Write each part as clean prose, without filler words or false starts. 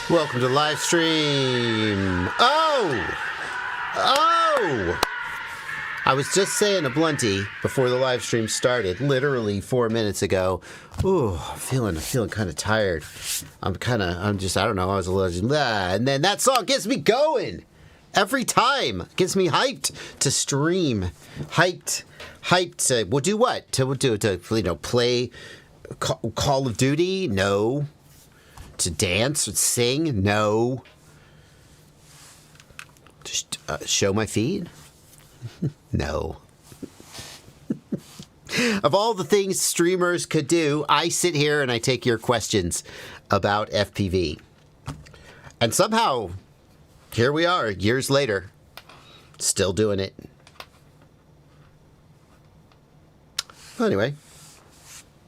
Welcome to Livestream. Oh! I was just saying to Blunty before the live stream started, literally 4 minutes ago. Ooh, I'm feeling kind of tired. I don't know. I was a little, and then that song gets me going every time. Gets me hyped to stream. Hyped. We'll do what? To play Call of Duty? No. To dance or sing? No. Just show my feed? No. Of all the things streamers could do, I sit here and I take your questions about FPV. And somehow, here we are, years later, still doing it. Well, anyway,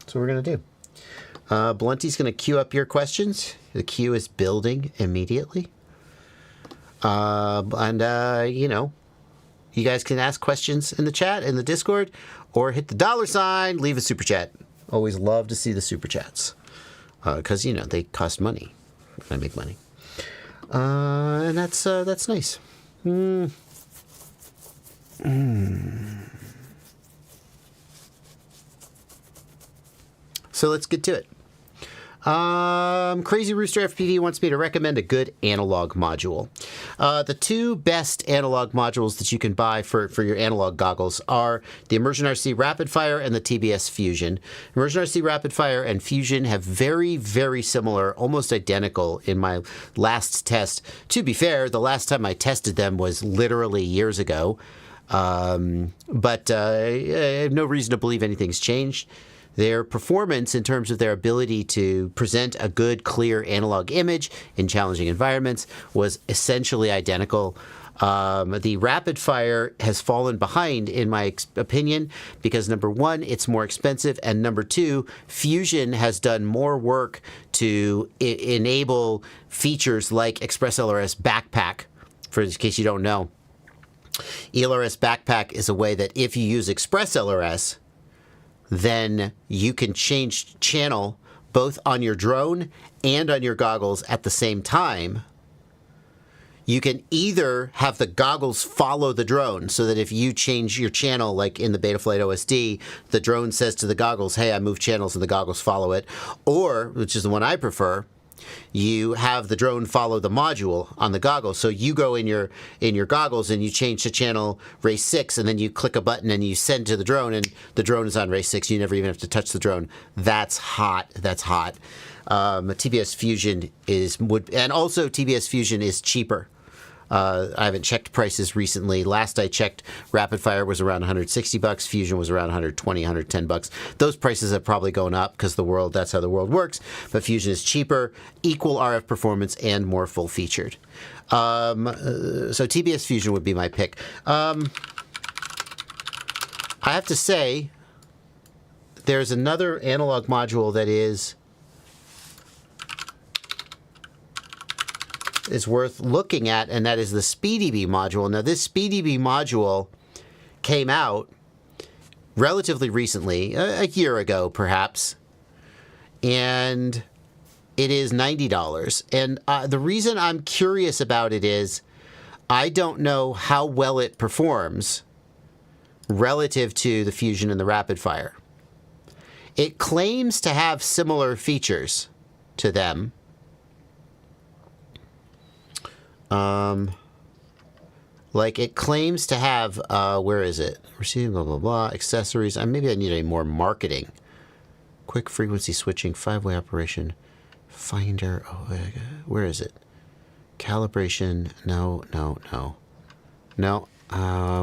that's what we're going to do. Blunty's going to queue up your questions. The queue is building immediately. You guys can ask questions in the chat, in the Discord, or hit the $, leave a super chat. Always love to see the super chats. Because, they cost money. I make money. And that's nice. So let's get to it. Crazy Rooster FPV wants me to recommend a good analog module. The two best analog modules that you can buy for your analog goggles are the Immersion RC Rapid Fire and the TBS Fusion. Immersion RC Rapid Fire and Fusion have very, very similar, almost identical in my last test. To be fair, the last time I tested them was literally years ago. But I have no reason to believe anything's changed. Their performance in terms of their ability to present a good, clear analog image in challenging environments was essentially identical. The Rapid Fire has fallen behind, in my opinion, because number one, it's more expensive, and number two, Fusion has done more work to enable features like Express LRS Backpack, for in case you don't know. ELRS Backpack is a way that if you use Express LRS, then you can change channel both on your drone and on your goggles at the same time. You can either have the goggles follow the drone so that if you change your channel, like in the Betaflight OSD, the drone says to the goggles, hey, I moved channels, and the goggles follow it. Or, which is the one I prefer, you have the drone follow the module on the goggles. So you go in your goggles and you change to channel race 6, and then you click a button and you send to the drone, and the drone is on race 6. You never even have to touch the drone. That's hot. That's hot. TBS Fusion and also TBS Fusion is cheaper. I haven't checked prices recently. Last I checked, Rapid Fire was around $160. Fusion was around $120, $110. Those prices have probably gone up because that's how the world works. But Fusion is cheaper, equal RF performance, and more full featured. So TBS Fusion would be my pick. I have to say, there's another analog module that is worth looking at, and that is the SpeeDB module. Now, this SpeeDB module came out relatively recently, a year ago perhaps, and it is $90. And the reason I'm curious about it is I don't know how well it performs relative to the Fusion and the Rapid Fire. It claims to have similar features to them. Like it claims to have, where is it? Receiving, blah, blah, blah, accessories. Maybe I need any more marketing. Quick frequency switching, 5-way operation, finder. Oh, where is it? Calibration. No.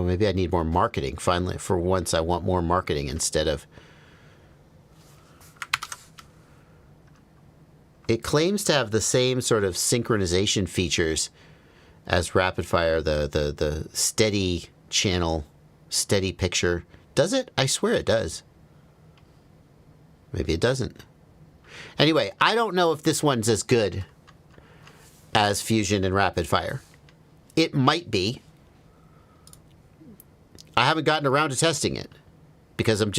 Maybe I need more marketing. Finally, for once, I want more marketing instead of. It claims to have the same sort of synchronization features as Rapid Fire, the steady channel, steady picture. Does it? I swear it does. Maybe it doesn't. Anyway, I don't know if this one's as good as Fusion and Rapid Fire. It might be. I haven't gotten around to testing it because I'm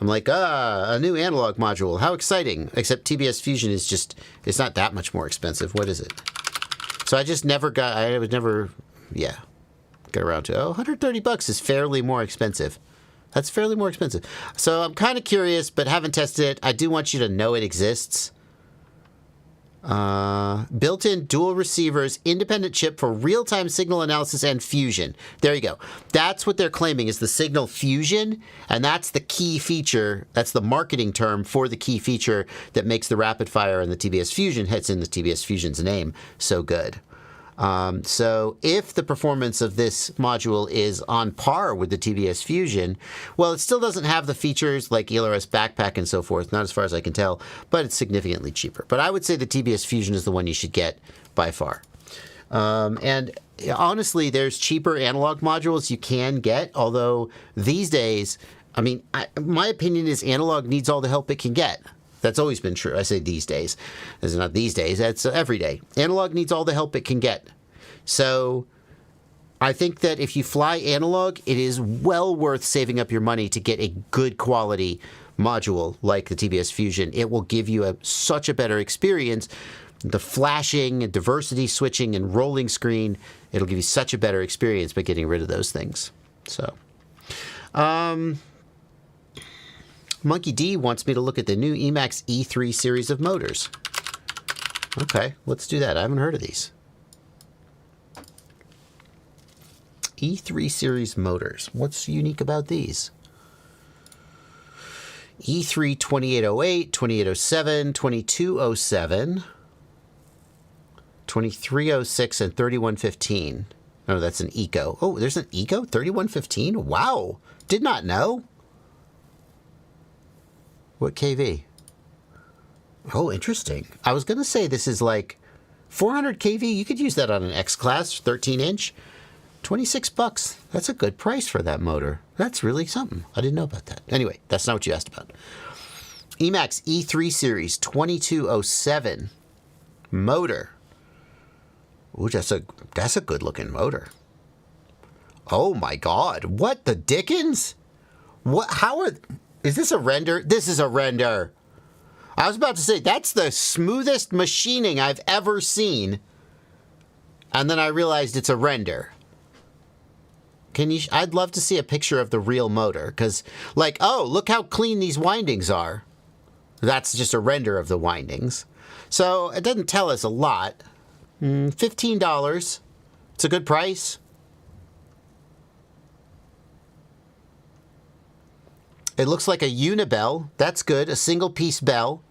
like, a new analog module. How exciting. Except TBS Fusion is it's not that much more expensive. What is it? So I got around to, $130 is fairly more expensive. That's fairly more expensive. So I'm kind of curious, but haven't tested it. I do want you to know it exists. Built-in dual receivers, independent chip for real-time signal analysis and fusion. There you go. That's what they're claiming is the signal fusion, and that's the key feature. That's the marketing term for the key feature that makes the Rapid Fire and the TBS Fusion, hits in the TBS Fusion's name, so good. So if the performance of this module is on par with the TBS Fusion, well, it still doesn't have the features like ELRS Backpack and so forth, not as far as I can tell, but it's significantly cheaper. But I would say the TBS Fusion is the one you should get by far. And honestly, there's cheaper analog modules you can get, although these days, my opinion is analog needs all the help it can get. That's always been true. I say these days. It's not these days. That's every day. Analog needs all the help it can get. So I think that if you fly analog, it is well worth saving up your money to get a good quality module like the TBS Fusion. It will give you such a better experience. The flashing and diversity switching and rolling screen, it'll give you such a better experience by getting rid of those things. So, Monkey D wants me to look at the new Emax E3 series of motors. Okay, let's do that. I haven't heard of these. E3 series motors. What's unique about these? E3 2808, 2807, 2207, 2306, and 3115. Oh, that's an Eco. Oh, there's an Eco? 3115? Wow. Did not know. What kV? Oh, interesting. I was going to say this is like 400 kV. You could use that on an X-Class, 13-inch. 26 bucks. That's a good price for that motor. That's really something. I didn't know about that. Anyway, that's not what you asked about. Emax E3 Series 2207 motor. Ooh, that's a good looking motor. Oh my God. What the dickens? Is this a render? This is a render. I was about to say, that's the smoothest machining I've ever seen. And then I realized it's a render. I'd love to see a picture of the real motor, because, like, oh, look how clean these windings are. That's just a render of the windings. So it doesn't tell us a lot. $15. It's a good price. It looks like a unibell. That's good. A single piece bell.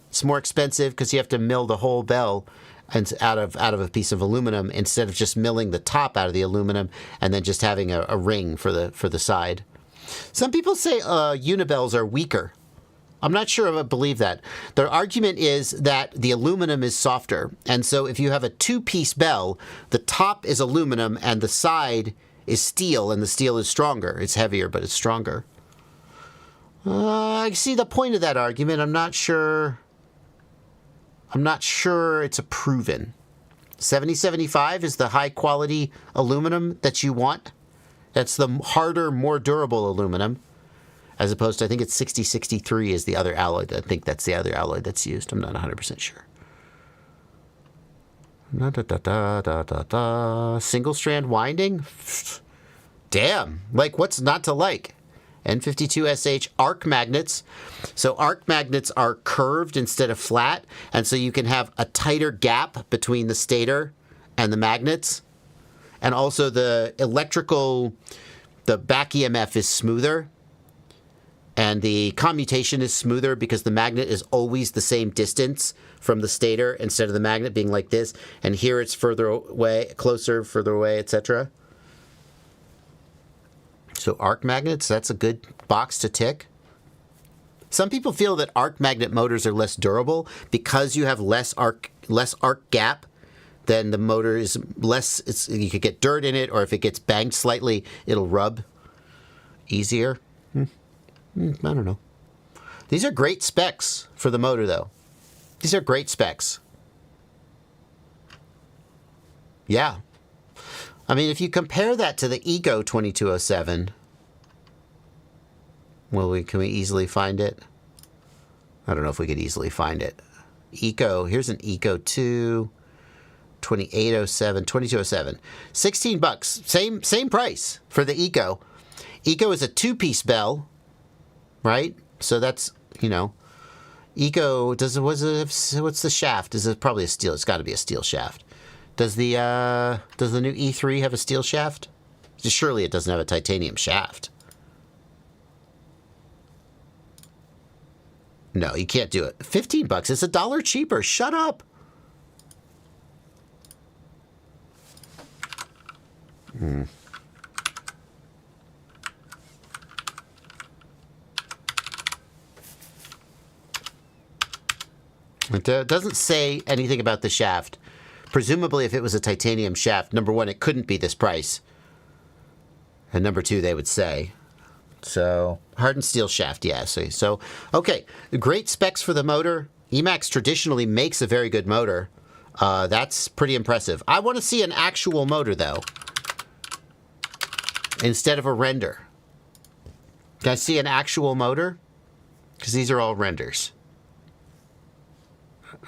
It's more expensive because you have to mill the whole bell and out of a piece of aluminum instead of just milling the top out of the aluminum and then just having a ring for the side. Some people say unibells are weaker. I'm not sure I believe that. Their argument is that the aluminum is softer, and so if you have a two-piece bell, the top is aluminum and the side is steel, and the steel is stronger. It's heavier, but it's stronger. I see the point of that argument. I'm not sure it's a proven. 7075 is the high-quality aluminum that you want. That's the harder, more durable aluminum. As opposed to, I think it's 6063 is the other alloy. I think that's the other alloy that's used. I'm not 100% sure. Single strand winding? Damn. Like, what's not to like? N52SH arc magnets. So arc magnets are curved instead of flat. And so you can have a tighter gap between the stator and the magnets. And also the back EMF is smoother. And the commutation is smoother because the magnet is always the same distance from the stator instead of the magnet being like this. And here it's further away, closer, further away, etc. So arc magnets, that's a good box to tick. Some people feel that arc magnet motors are less durable because you have less arc gap. Then the motor is less. You could get dirt in it, or if it gets banged slightly, it'll rub easier. I don't know. These are great specs for the motor, though. These are great specs. Yeah. I mean, if you compare that to the Eco 2207, can we easily find it? I don't know if we could easily find it. Eco, here's an Eco 2, 2807, 2207. $16. Same price for the Eco. Eco is a two-piece bell. Right? So that's, Eco, what's the shaft? Is it probably a steel? It's got to be a steel shaft. Does the new E3 have a steel shaft? Surely it doesn't have a titanium shaft. No, you can't do it. $15. It's $1 cheaper. Shut up. It doesn't say anything about the shaft. Presumably, if it was a titanium shaft, number one, it couldn't be this price. And number two, they would say. So, hardened steel shaft, yeah. So okay, great specs for the motor. Emax traditionally makes a very good motor. That's pretty impressive. I want to see an actual motor, though, instead of a render. Can I see an actual motor? Because these are all renders.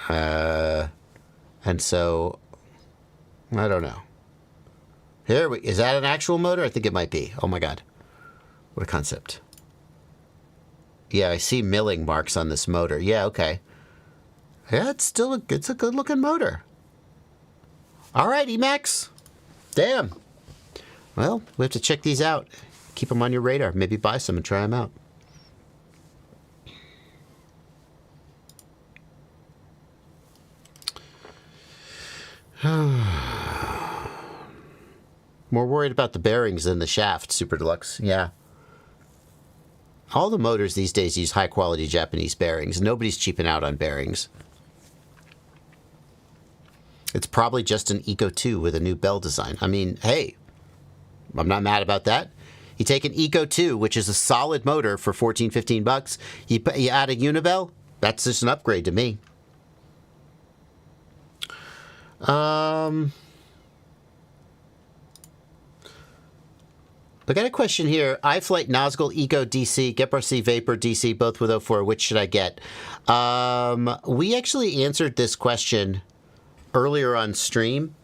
And so, I don't know. Is that an actual motor? I think it might be. Oh my God. What a concept. Yeah, I see milling marks on this motor. Yeah, okay. Yeah, it's a good looking motor. All right, Emax. Damn. Well, we have to check these out. Keep them on your radar. Maybe buy some and try them out. More worried about the bearings than the shaft, Super Deluxe. Yeah. All the motors these days use high-quality Japanese bearings. Nobody's cheaping out on bearings. It's probably just an Eco 2 with a new bell design. I mean, hey, I'm not mad about that. You take an Eco 2, which is a solid motor for $14, $15. You add a Unibell, that's just an upgrade to me. I got a question here. iFlight Nazgul Eco DC, GetRC Vapor DC, both with 04. Which should I get? We actually answered this question earlier on stream.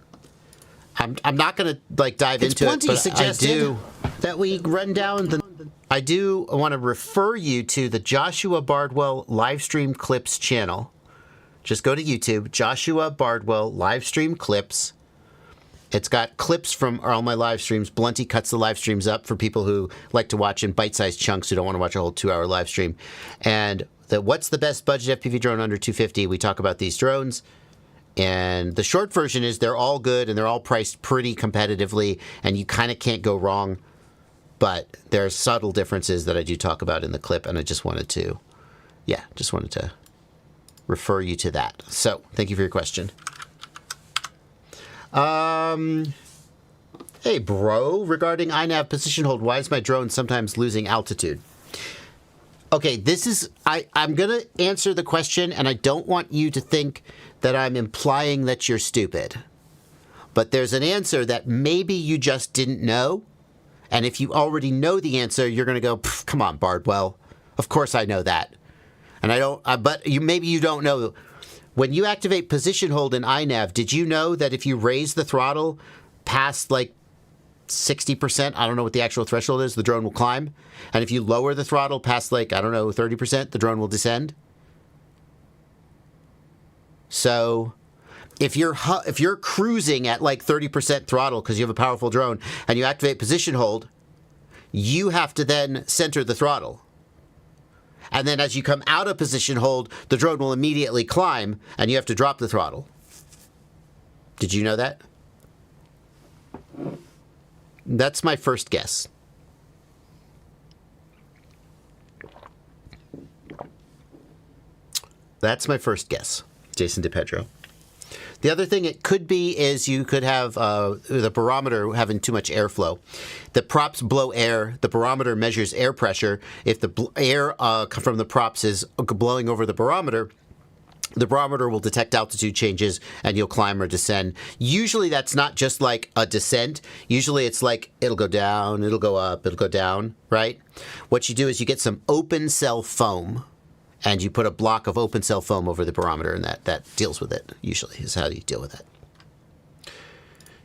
I'm not going to like dive into it, but I do that we run down the. I do want to refer you to the Joshua Bardwell Livestream Clips channel. Just go to YouTube, Joshua Bardwell Livestream Clips. It's got clips from all my live streams. Blunty cuts the live streams up for people who like to watch in bite-sized chunks who don't want to watch a whole 2-hour live stream. And what's the best budget FPV drone under $250? We talk about these drones. And the short version is they're all good and they're all priced pretty competitively and you kind of can't go wrong. But there are subtle differences that I do talk about in the clip, and I just wanted to refer you to that. So thank you for your question. Hey, bro, regarding INAV position hold, why is my drone sometimes losing altitude? Okay, this is, I'm going to answer the question, and I don't want you to think that I'm implying that you're stupid. But there's an answer that maybe you just didn't know, and if you already know the answer, you're going to go, come on, Bardwell. Of course I know that. And I don't, but maybe you don't know. When you activate position hold in INAV, did you know that if you raise the throttle past like 60%, I don't know what the actual threshold is, the drone will climb? And if you lower the throttle past like, I don't know, 30%, the drone will descend? So if you're cruising at like 30% throttle because you have a powerful drone and you activate position hold, you have to then center the throttle. And then as you come out of position hold, the drone will immediately climb, and you have to drop the throttle. Did you know that? That's my first guess. That's my first guess, Jason DePedro. The other thing it could be is you could have the barometer having too much airflow. The props blow air. The barometer measures air pressure. If the air from the props is blowing over the barometer will detect altitude changes and you'll climb or descend. Usually that's not just like a descent. Usually it's like it'll go down, it'll go up, it'll go down, right? What you do is you get some open cell foam, and you put a block of open cell foam over the barometer, and that deals with it, usually, is how you deal with it.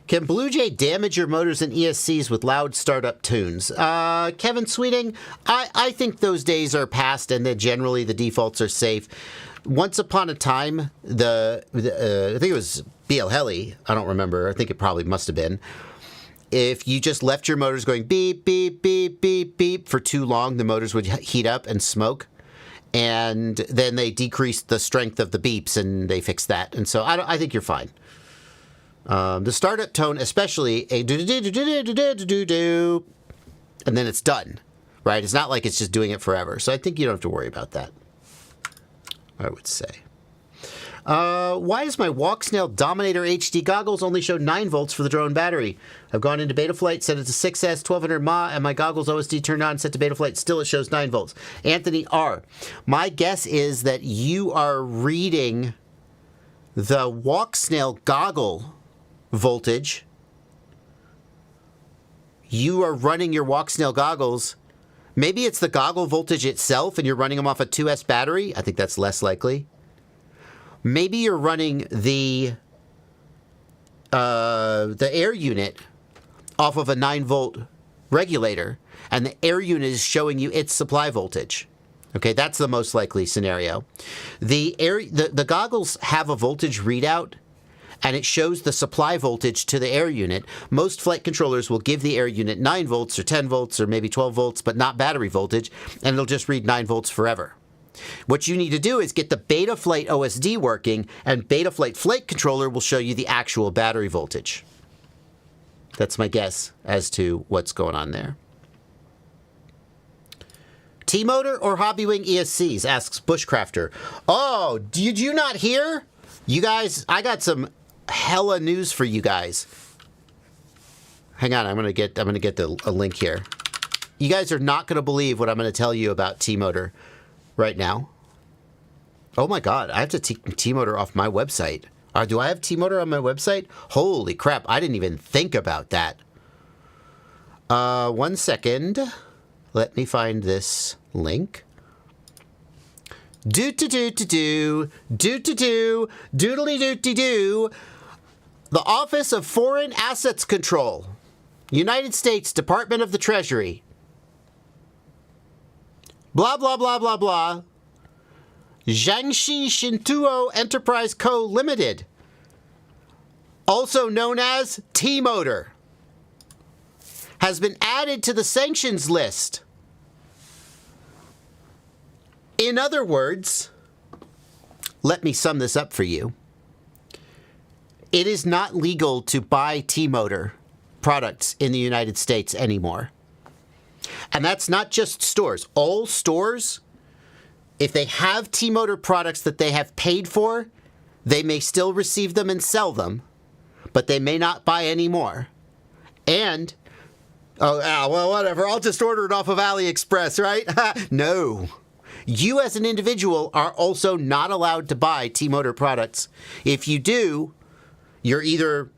Can Blue Jay damage your motors and ESCs with loud startup tunes? Kevin Sweeting, I think those days are past, and that generally the defaults are safe. Once upon a time, I think it was BL Heli, I don't remember, I think it probably must have been. If you just left your motors going beep, beep, beep, beep, beep for too long, the motors would heat up and smoke. And then they decreased the strength of the beeps, and they fixed that. And so I think you're fine. The startup tone, especially a do-do-do-do-do-do-do-do, and then it's done, right? It's not like it's just doing it forever. So I think you don't have to worry about that, I would say. Why does my Walksnail Dominator HD goggles only show 9 volts for the drone battery? I've gone into Betaflight, set it to 6S, 1200 mAh, and my goggles OSD turned on, set to Betaflight, still it shows 9 volts. Anthony R. My guess is that you are reading the Walksnail goggle voltage. You are running your Walksnail goggles. Maybe it's the goggle voltage itself and you're running them off a 2S battery. I think that's less likely. Maybe you're running the air unit off of a 9-volt regulator, and the air unit is showing you its supply voltage. Okay, that's the most likely scenario. The goggles have a voltage readout, and it shows the supply voltage to the air unit. Most flight controllers will give the air unit 9 volts or 10 volts or maybe 12 volts, but not battery voltage, and it'll just read 9 volts forever. What you need to do is get the Betaflight OSD working, and Betaflight Flight Controller will show you the actual battery voltage. That's my guess as to what's going on there. T-motor or Hobbywing ESCs, asks Bushcrafter. Oh, did you not hear? You guys, I got some hella news for you guys. Hang on, I'm gonna get a link here. You guys are not gonna believe what I'm gonna tell you about T-motor right now. Oh my God, I have to take T-motor off my website. Do I have T-motor on my website? Holy crap, I didn't even think about that. 1 second. Let me find this link. Do-do-do-do-do, do-do-do, doodly-do-do-do. The Office of Foreign Assets Control, United States Department of the Treasury. Blah, blah, blah, blah, blah. Jiangxi Shintuo Enterprise Co. Limited, also known as T-motor, has been added to the sanctions list. In other words, let me sum this up for you. It is not legal to buy T-motor products in the United States anymore. And that's not just stores. All stores, if they have T-motor products that they have paid for, they may still receive them and sell them, but they may not buy any more. And, well, whatever, I'll just order it off of AliExpress, right? No. You as an individual are also not allowed to buy T-motor products. If you do, you're either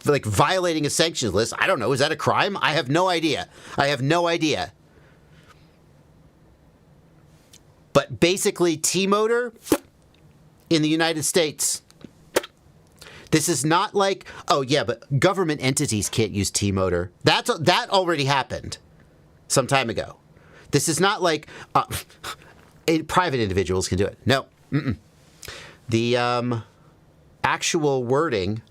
like violating a sanctions list. I don't know. Is that a crime? I have no idea. But basically, T-motor in the United States, this is not like, oh yeah, but government entities can't use T-motor. That already happened some time ago. This is not like private individuals can do it. No. The actual wording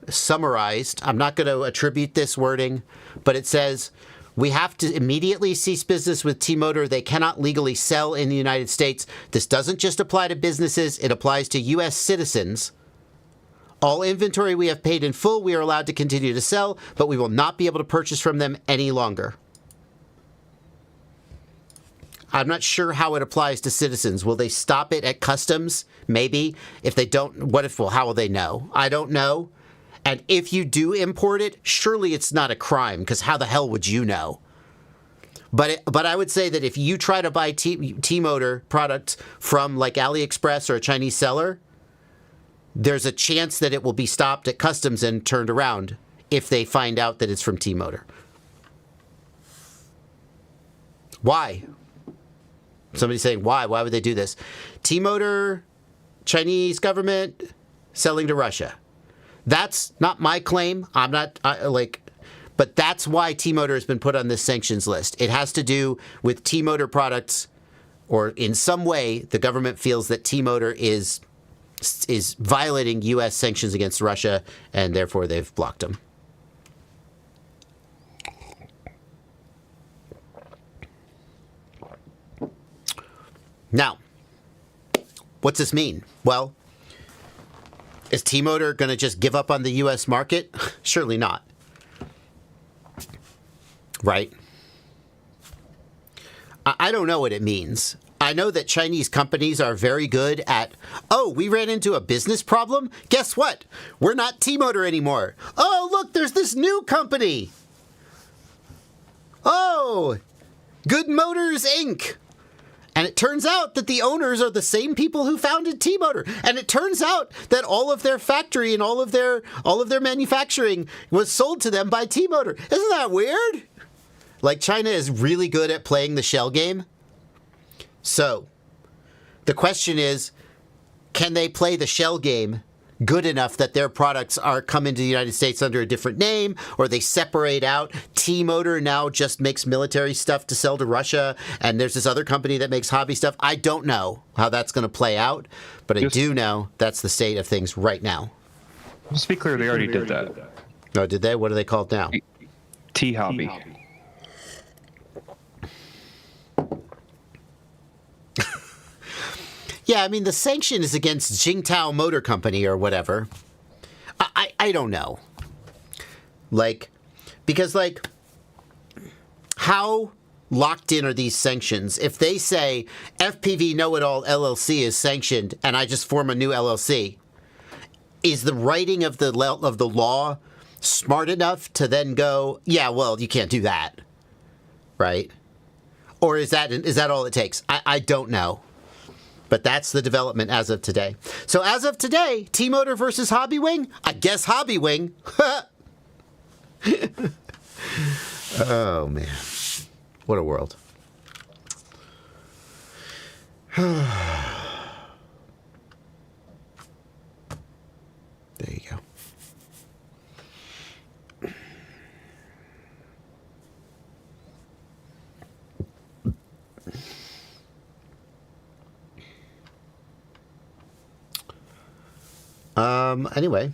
summarized, I'm not going to attribute this wording, but it says, we have to immediately cease business with T-motor. They cannot legally sell in the United States. This doesn't just apply to businesses. It applies to U.S. citizens. All inventory we have paid in full, we are allowed to continue to sell, but we will not be able to purchase from them any longer. I'm not sure how it applies to citizens. Will they stop it at customs? Maybe. If they don't, how will they know? I don't know. And if you do import it, surely it's not a crime, because how the hell would you know? But I would say that if you try to buy T-motor products from like AliExpress or a Chinese seller, there's a chance that it will be stopped at customs and turned around if they find out that it's from T-motor. Why? Somebody's saying, why? Why would they do this? T-motor, Chinese government, selling to Russia. That's not my claim. I'm not, but that's why T-motor has been put on this sanctions list. It has to do with T-motor products, or in some way, the government feels that T-motor is violating U.S. sanctions against Russia, and therefore they've blocked them. Now, what's this mean? Well, is T-motor going to just give up on the U.S. market? Surely not. Right? I don't know what it means. I know that Chinese companies are very good at, oh, we ran into a business problem? Guess what? We're not T-motor anymore. Oh, look, there's this new company. Oh, Good Motors, Inc. And it turns out that the owners are the same people who founded T-motor. And it turns out that all of their factory and all of their manufacturing was sold to them by T-motor. Isn't that weird? Like, China is really good at playing the shell game. So, the question is, can they play the shell game good enough that their products come into the United States under a different name, or they separate out? T-motor now just makes military stuff to sell to Russia, and there's this other company that makes hobby stuff. I don't know how that's going to play out, but I do know that's the state of things right now. Just to be clear, they already did that. Oh, did they? What are they called now? T-Hobby. Yeah, I mean, the sanction is against Jingtao Motor Company or whatever. I don't know. Like, because, like, how locked in are these sanctions? If they say FPV Know-It-All LLC is sanctioned and I just form a new LLC, is the writing of the law smart enough to then go, yeah, well, you can't do that, right? Or is that all it takes? I don't know. But that's the development as of today. So as of today, T-Motor versus Hobbywing? I guess Hobbywing. Oh, man. What a world. There you go. Anyway,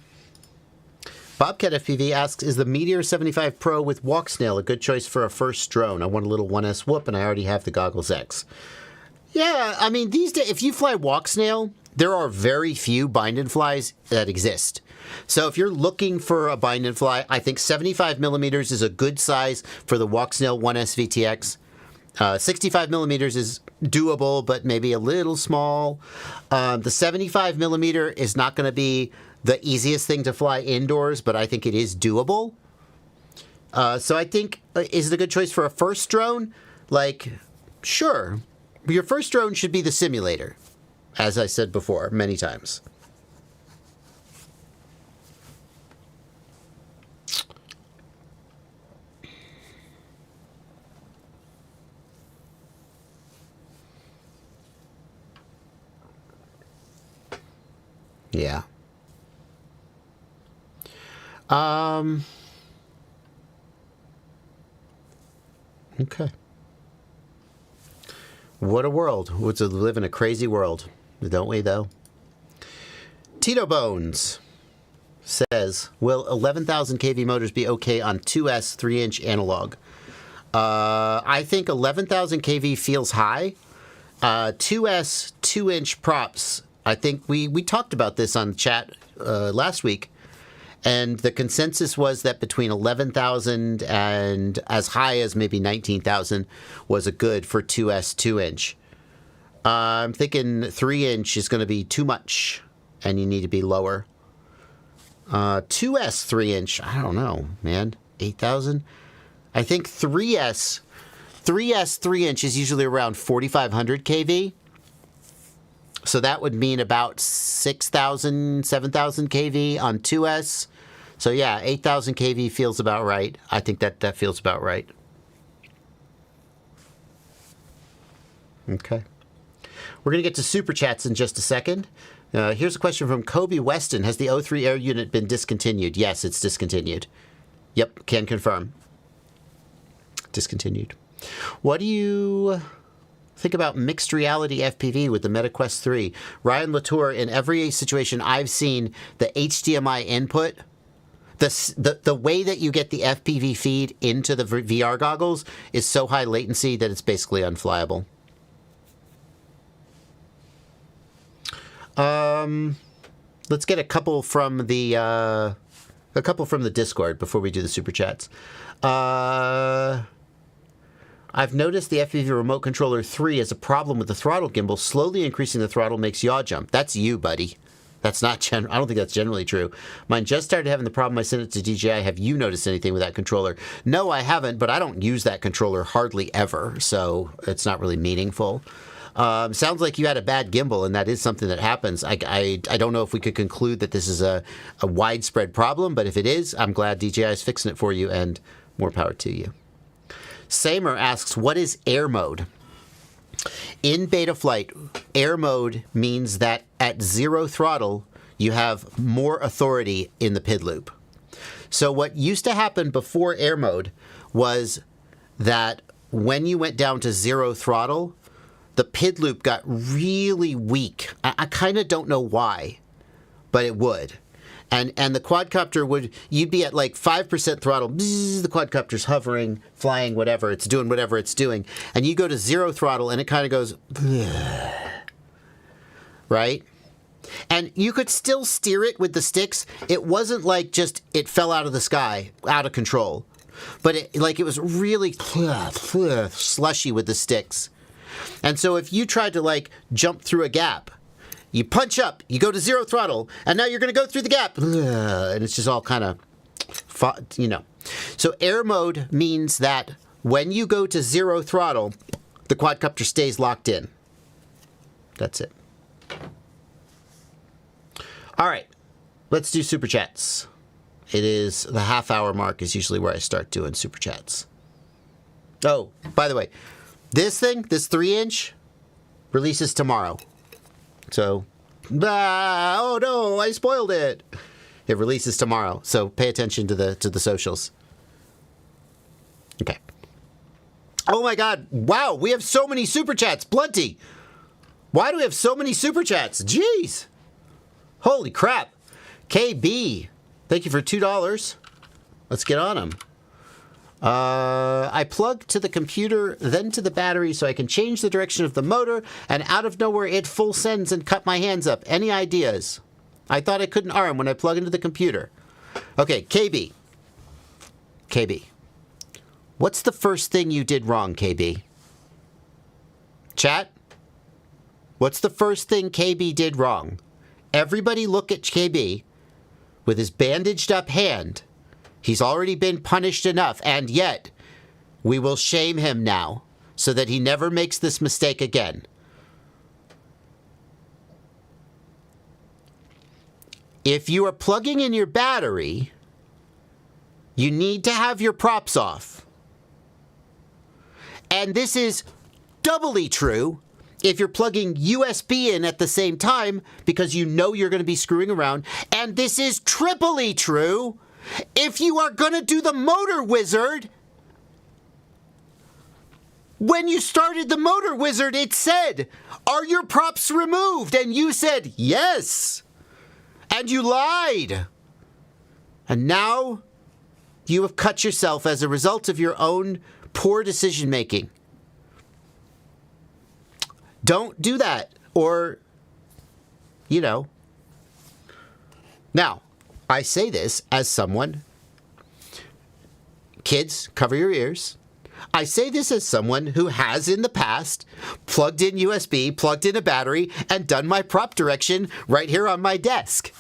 Bobcat FPV asks, is the Meteor 75 Pro with walk snail a good choice for a first drone? I want a little 1S whoop and I already have the Goggles X. Yeah, I mean, these days, if you fly walk snail, there are very few bind and flies that exist. So if you're looking for a bind and fly, I think 75 millimeters is a good size for the walk snail 1S VTX. 65 millimeters is doable, but maybe a little small. The 75 millimeter is not going to be the easiest thing to fly indoors, but I think it is doable. So I think, is it a good choice for a first drone? Like, sure. Your first drone should be the simulator, as I said before many times. Yeah. Okay. What a world. We live in a crazy world, don't we, though? Tito Bones says, will 11,000 kV motors be okay on 2S 3-inch analog? I think 11,000 kV feels high. 2S 2-inch props, I think we talked about this on chat last week, and the consensus was that between 11,000 and as high as maybe 19,000 was a good for 2S 2-inch. I'm thinking 3-inch is going to be too much, and you need to be lower. 2S 3-inch, I don't know, man, 8,000? I think 3S 3-inch is usually around 4,500 kV. So that would mean about 6,000, 7,000 kV on 2S. So yeah, 8,000 kV feels about right. I think that feels about right. Okay. We're going to get to Super Chats in just a second. Here's a question from Kobe Weston. Has the O3 air unit been discontinued? Yes, it's discontinued. Yep, can confirm. Discontinued. What do you think about mixed reality FPV with the MetaQuest 3? Ryan Latour, in every situation I've seen, the HDMI input, the way that you get the FPV feed into the VR goggles is so high latency that it's basically unflyable. Let's get a couple from the Discord before we do the super chats. I've noticed the FPV Remote Controller 3 has a problem with the throttle gimbal. Slowly increasing the throttle makes yaw jump. That's you, buddy. That's not I don't think that's generally true. Mine just started having the problem. I sent it to DJI. Have you noticed anything with that controller? No, I haven't, but I don't use that controller hardly ever, so it's not really meaningful. Sounds like you had a bad gimbal, and that is something that happens. I don't know if we could conclude that this is a widespread problem, but if it is, I'm glad DJI is fixing it for you, and more power to you. Samer asks, what is air mode? In Betaflight, air mode means that at zero throttle, you have more authority in the PID loop. So what used to happen before air mode was that when you went down to zero throttle, the PID loop got really weak. I kind of don't know why, but it would. And the quadcopter you'd be at like 5% throttle, bzzz, the quadcopter's hovering, flying, whatever, it's doing whatever it's doing. And you go to 0 throttle and it kind of goes, right? And you could still steer it with the sticks. It wasn't like just it fell out of the sky, out of control. But it was really slushy with the sticks. And so if you tried to like jump through a gap, you punch up, you go to 0 throttle, and now you're going to go through the gap. And it's just all kind of, So air mode means that when you go to 0 throttle, the quadcopter stays locked in. That's it. All right, let's do Super Chats. It is the half-hour mark is usually where I start doing Super Chats. Oh, by the way, this 3-inch, releases tomorrow. So, oh no, I spoiled it. It releases tomorrow, so pay attention to the socials. Okay. Oh my God! Wow, we have so many super chats, Blunty. Why do we have so many super chats? Jeez, holy crap! KB, thank you for $2. Let's get on them. I plug to the computer, then to the battery so I can change the direction of the motor, and out of nowhere it full sends and cut my hands up. Any ideas? I thought I couldn't arm when I plug into the computer. Okay, KB. What's the first thing you did wrong, KB? Chat? What's the first thing KB did wrong? Everybody look at KB with his bandaged up hand. He's already been punished enough, and yet we will shame him now so that he never makes this mistake again. If you are plugging in your battery, you need to have your props off. And this is doubly true if you're plugging USB in at the same time because you know you're going to be screwing around. And this is triply true if you are going to do the motor wizard. When you started the motor wizard, it said, "Are your props removed?" And you said, "Yes." And you lied. And now you have cut yourself as a result of your own poor decision making. Don't do that. Or, Now, I say this as someone, kids, cover your ears. I say this as someone who has in the past plugged in USB, plugged in a battery, and done my prop direction right here on my desk.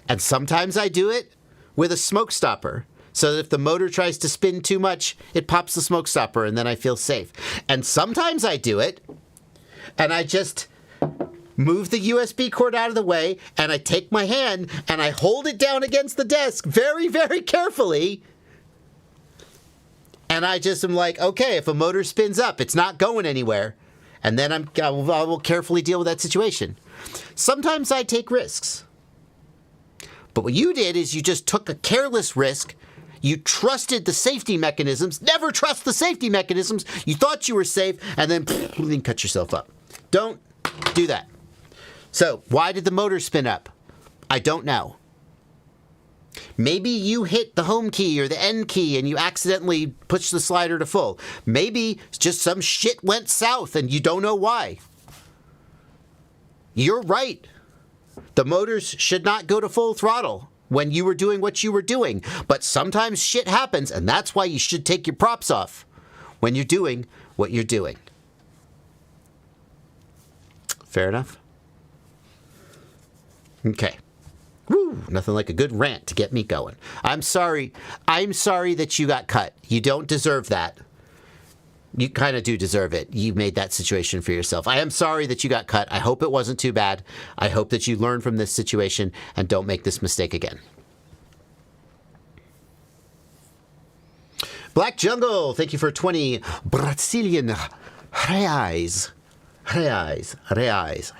And sometimes I do it with a smoke stopper, so that if the motor tries to spin too much, it pops the smoke stopper and then I feel safe. And sometimes I do it, and I just move the USB cord out of the way, and I take my hand and I hold it down against the desk very, very carefully. And I just am like, okay, if a motor spins up, it's not going anywhere. And then I will carefully deal with that situation. Sometimes I take risks. But what you did is you just took a careless risk. You trusted the safety mechanisms. Never trust the safety mechanisms. You thought you were safe, and then cut yourself up. Don't do that. So, why did the motor spin up? I don't know. Maybe you hit the home key or the end key and you accidentally pushed the slider to full. Maybe just some shit went south and you don't know why. You're right. The motors should not go to full throttle when you were doing what you were doing. But sometimes shit happens, and that's why you should take your props off when you're doing what you're doing. Fair enough? Okay. Woo, nothing like a good rant to get me going. I'm sorry that you got cut. You don't deserve that. You kind of do deserve it. You made that situation for yourself. I am sorry that you got cut. I hope it wasn't too bad. I hope that you learn from this situation and don't make this mistake again. Black Jungle, thank you for 20 Brazilian reais. Reais. Reais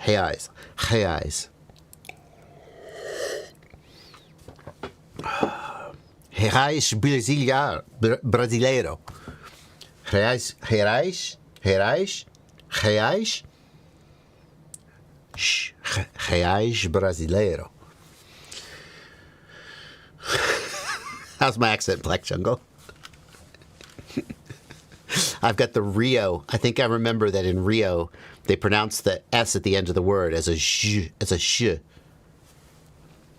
brasileiro. Reais brasileiro. How's my accent, Black Jungle? I've got the Rio. I think I remember that in Rio, they pronounce the S at the end of the word as a sh.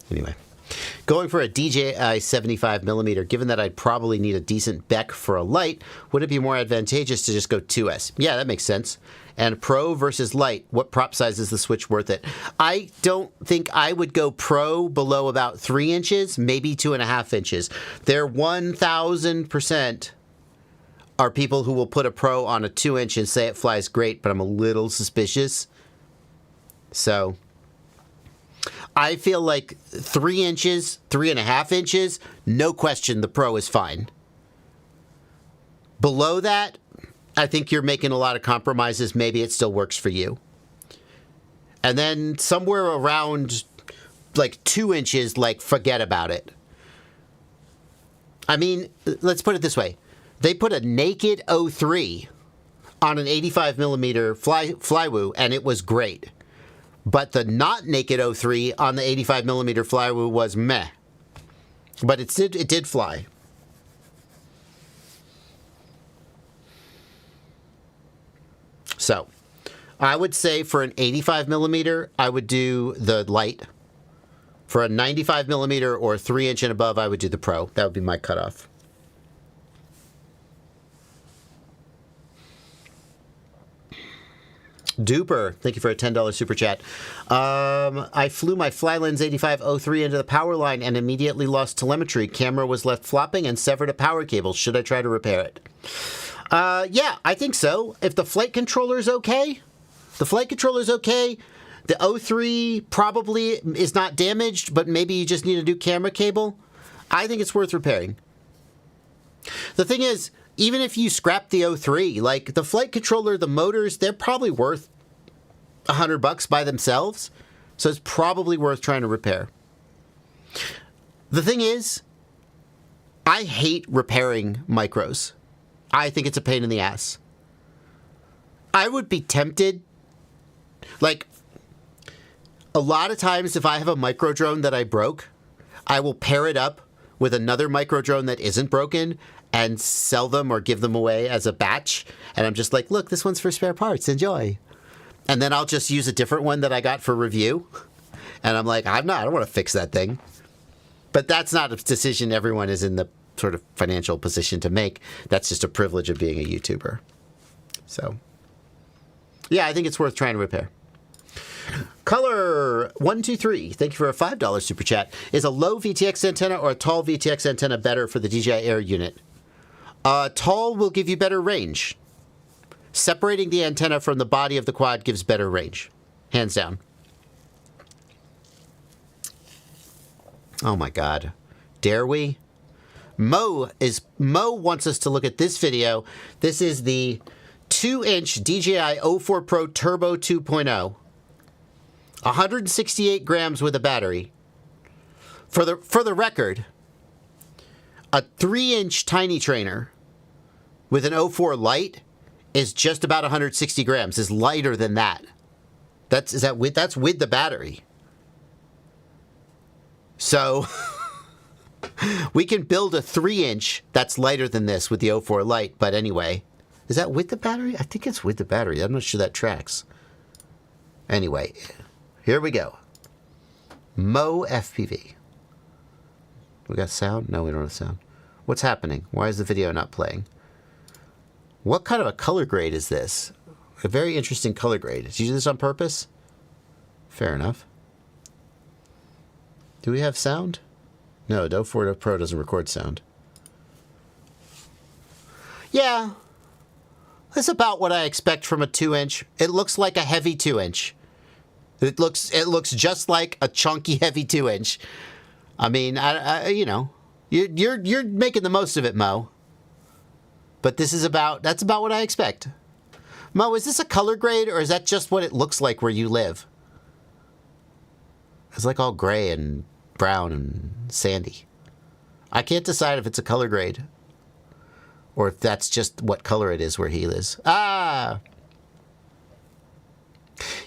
Anyway. Going for a DJI 75mm, given that I'd probably need a decent Beck for a light, would it be more advantageous to just go 2S? Yeah, that makes sense. And Pro versus Light, what prop size is the Switch worth it? I don't think I would go Pro below about 3 inches, maybe 2.5 inches. There 1,000% are people who will put a Pro on a 2-inch and say it flies great, but I'm a little suspicious. So I feel like 3 inches, 3.5 inches, no question the Pro is fine. Below that, I think you're making a lot of compromises. Maybe it still works for you. And then somewhere around like 2 inches, like forget about it. I mean, let's put it this way. They put a naked 03 on an 85mm Flywoo, and it was great. But the not naked 03 on the 85mm Flywoo was meh. But it did fly. So, I would say for an 85mm, I would do the Light. For a 95mm or 3-inch and above, I would do the Pro. That would be my cutoff. Duper, thank you for a $10 super chat. I flew my Flylens 8503 into the power line and immediately lost telemetry. Camera was left flopping and severed a power cable. Should I try to repair it? Yeah, I think so. If the flight controller's okay, the O3 probably is not damaged, but maybe you just need a new camera cable. I think it's worth repairing. The thing is, even if you scrap the O3, like the flight controller, the motors, they're probably worth $100 by themselves. So it's probably worth trying to repair. The thing is, I hate repairing micros. I think it's a pain in the ass. I would be tempted, like, a lot of times if I have a micro drone that I broke, I will pair it up with another micro drone that isn't broken and sell them or give them away as a batch. And I'm just like, look, this one's for spare parts. Enjoy. And then I'll just use a different one that I got for review. And I'm like, I don't want to fix that thing. But that's not a decision everyone is in the sort of financial position to make. That's just a privilege of being a YouTuber. So, yeah, I think it's worth trying to repair. Color123, thank you for a $5 super chat. Is a low VTX antenna or a tall VTX antenna better for the DJI Air unit? Tall will give you better range. Separating the antenna from the body of the quad gives better range. Hands down. Oh my God. Dare we? Mo wants us to look at this video. This is the 2-inch DJI O4 Pro Turbo 2.0. 168 grams with a battery. For the record, a 3-inch tiny trainer with an O4 Lite is just about 160 grams. Is lighter than that. That's with the battery. So we can build a 3-inch that's lighter than this with the O4 Lite. But anyway, is that with the battery? I think it's with the battery. I'm not sure that tracks. Anyway, here we go. Mo FPV. We got sound? No, we don't have sound. What's happening? Why is the video not playing? What kind of a color grade is this? A very interesting color grade. Did you do this on purpose? Fair enough. Do we have sound? No, the O4 Pro doesn't record sound. Yeah. That's about what I expect from a 2-inch. It looks like a heavy 2-inch. It looks just like a chunky heavy 2-inch. I mean, you know, you're making the most of it, Mo. But that's about what I expect. Mo, is this a color grade or is that just what it looks like where you live? It's like all gray and brown and sandy. I can't decide if it's a color grade or if that's just what color it is where he lives. Ah!